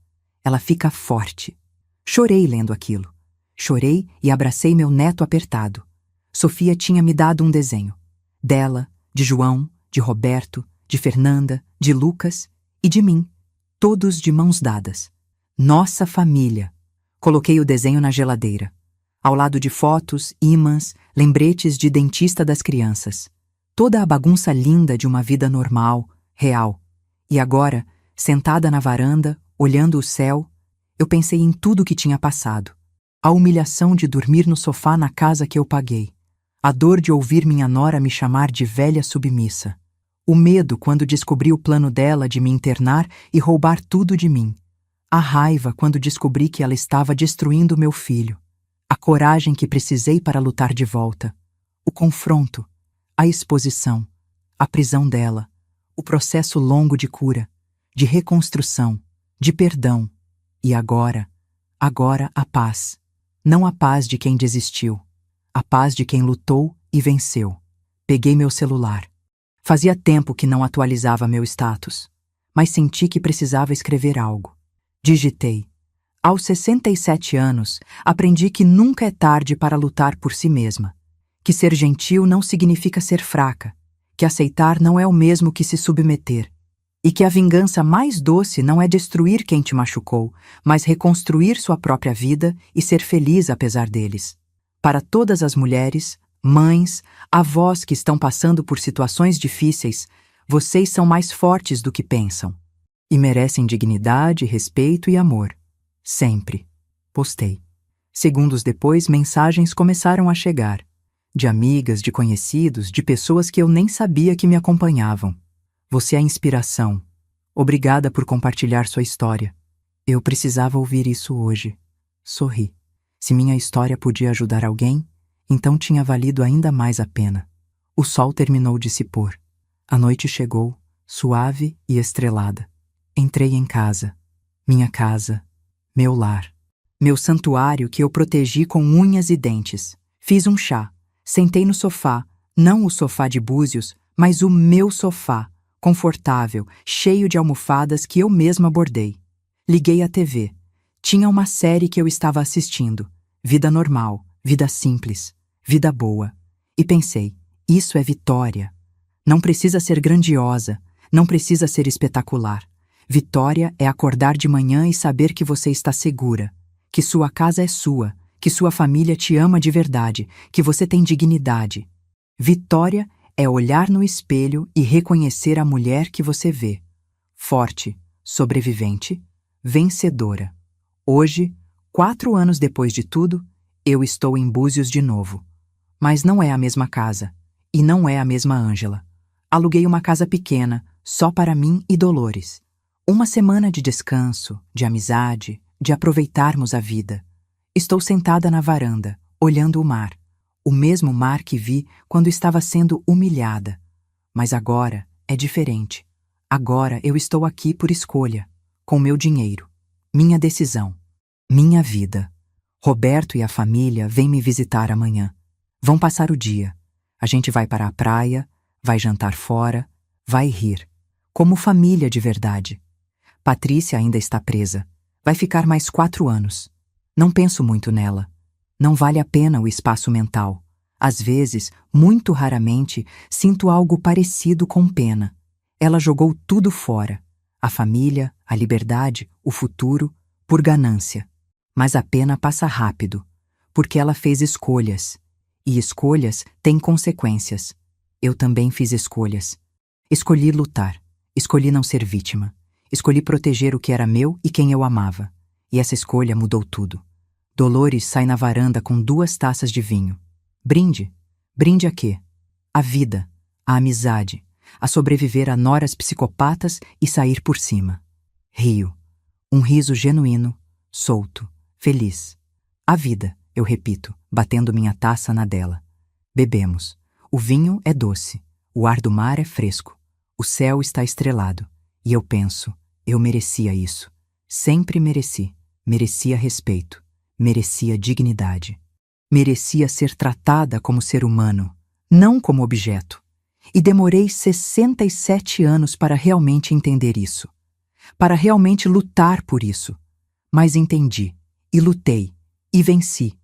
Ela fica forte. Chorei lendo aquilo. Chorei e abracei meu neto apertado. Sofia tinha me dado um desenho. Dela, de João, de Roberto, de Fernanda, de Lucas e de mim. Todos de mãos dadas. Nossa família. Coloquei o desenho na geladeira, ao lado de fotos, ímãs, lembretes de dentista das crianças. Toda a bagunça linda de uma vida normal, real. E agora, sentada na varanda, olhando o céu, eu pensei em tudo que tinha passado. A humilhação de dormir no sofá na casa que eu paguei. A dor de ouvir minha nora me chamar de velha submissa. O medo quando descobri o plano dela de me internar e roubar tudo de mim. A raiva quando descobri que ela estava destruindo meu filho. A coragem que precisei para lutar de volta. O confronto. A exposição, a prisão dela, o processo longo de cura, de reconstrução, de perdão. E agora a paz. Não a paz de quem desistiu, a paz de quem lutou e venceu. Peguei meu celular. Fazia tempo que não atualizava meu status, mas senti que precisava escrever algo. Digitei. Aos 67 anos, aprendi que nunca é tarde para lutar por si mesma. Que ser gentil não significa ser fraca, que aceitar não é o mesmo que se submeter, e que a vingança mais doce não é destruir quem te machucou, mas reconstruir sua própria vida e ser feliz apesar deles. Para todas as mulheres, mães, avós que estão passando por situações difíceis, vocês são mais fortes do que pensam. E merecem dignidade, respeito e amor. Sempre. Postei. Segundos depois, mensagens começaram a chegar. De amigas, de conhecidos, de pessoas que eu nem sabia que me acompanhavam. Você é a inspiração. Obrigada por compartilhar sua história. Eu precisava ouvir isso hoje. Sorri. Se minha história podia ajudar alguém, então tinha valido ainda mais a pena. O sol terminou de se pôr. A noite chegou, suave e estrelada. Entrei em casa. Minha casa. Meu lar. Meu santuário que eu protegi com unhas e dentes. Fiz um chá. Sentei no sofá, não o sofá de búzios, mas o meu sofá, confortável, cheio de almofadas que eu mesma bordei. Liguei a TV. Tinha uma série que eu estava assistindo. Vida normal, vida simples, vida boa. E pensei, isso é vitória. Não precisa ser grandiosa, não precisa ser espetacular. Vitória é acordar de manhã e saber que você está segura, que sua casa é sua, que sua família te ama de verdade, que você tem dignidade. Vitória é olhar no espelho e reconhecer a mulher que você vê. Forte, sobrevivente, vencedora. Hoje, 4 anos depois de tudo, eu estou em Búzios de novo. Mas não é a mesma casa. E não é a mesma Ângela. Aluguei uma casa pequena, só para mim e Dolores. Uma semana de descanso, de amizade, de aproveitarmos a vida. Estou sentada na varanda, olhando o mar. O mesmo mar que vi quando estava sendo humilhada. Mas agora é diferente. Agora eu estou aqui por escolha, com meu dinheiro, minha decisão, minha vida. Roberto e a família vêm me visitar amanhã. Vão passar o dia. A gente vai para a praia, vai jantar fora, vai rir. Como família de verdade. Patrícia ainda está presa. Vai ficar mais 4 anos. Não penso muito nela. Não vale a pena o espaço mental. Às vezes, muito raramente, sinto algo parecido com pena. Ela jogou tudo fora. A família, a liberdade, o futuro, por ganância. Mas a pena passa rápido, porque ela fez escolhas. E escolhas têm consequências. Eu também fiz escolhas. Escolhi lutar. Escolhi não ser vítima. Escolhi proteger o que era meu e quem eu amava. E essa escolha mudou tudo. Dolores sai na varanda com 2 taças de vinho. Brinde. Brinde a quê? A vida, a amizade, a sobreviver a noras psicopatas e sair por cima. Rio. Um riso genuíno, solto, feliz. A vida, eu repito, batendo minha taça na dela. Bebemos. O vinho é doce. O ar do mar é fresco. O céu está estrelado. E eu penso, eu merecia isso. Sempre mereci. Merecia respeito. Merecia dignidade. Merecia ser tratada como ser humano, não como objeto. E demorei 67 anos para realmente entender isso. Para realmente lutar por isso. Mas entendi, e lutei, e venci.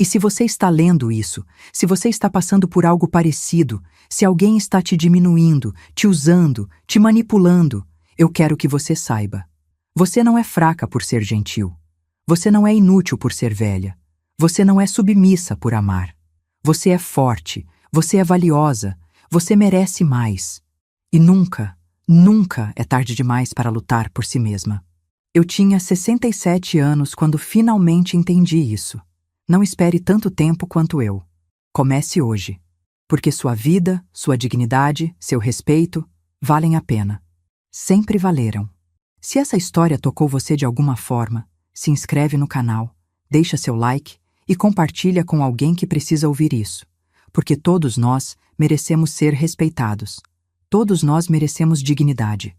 E se você está lendo isso, se você está passando por algo parecido, se alguém está te diminuindo, te usando, te manipulando, eu quero que você saiba. Você não é fraca por ser gentil. Você não é inútil por ser velha. Você não é submissa por amar. Você é forte, você é valiosa, você merece mais. E nunca, nunca é tarde demais para lutar por si mesma. Eu tinha 67 anos quando finalmente entendi isso. Não espere tanto tempo quanto eu. Comece hoje. Porque sua vida, sua dignidade, seu respeito, valem a pena. Sempre valeram. Se essa história tocou você de alguma forma, se inscreve no canal, deixa seu like e compartilha com alguém que precisa ouvir isso. Porque todos nós merecemos ser respeitados. Todos nós merecemos dignidade.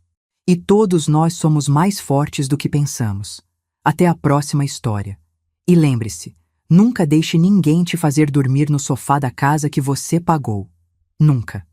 E todos nós somos mais fortes do que pensamos. Até a próxima história. E lembre-se, nunca deixe ninguém te fazer dormir no sofá da casa que você pagou. Nunca.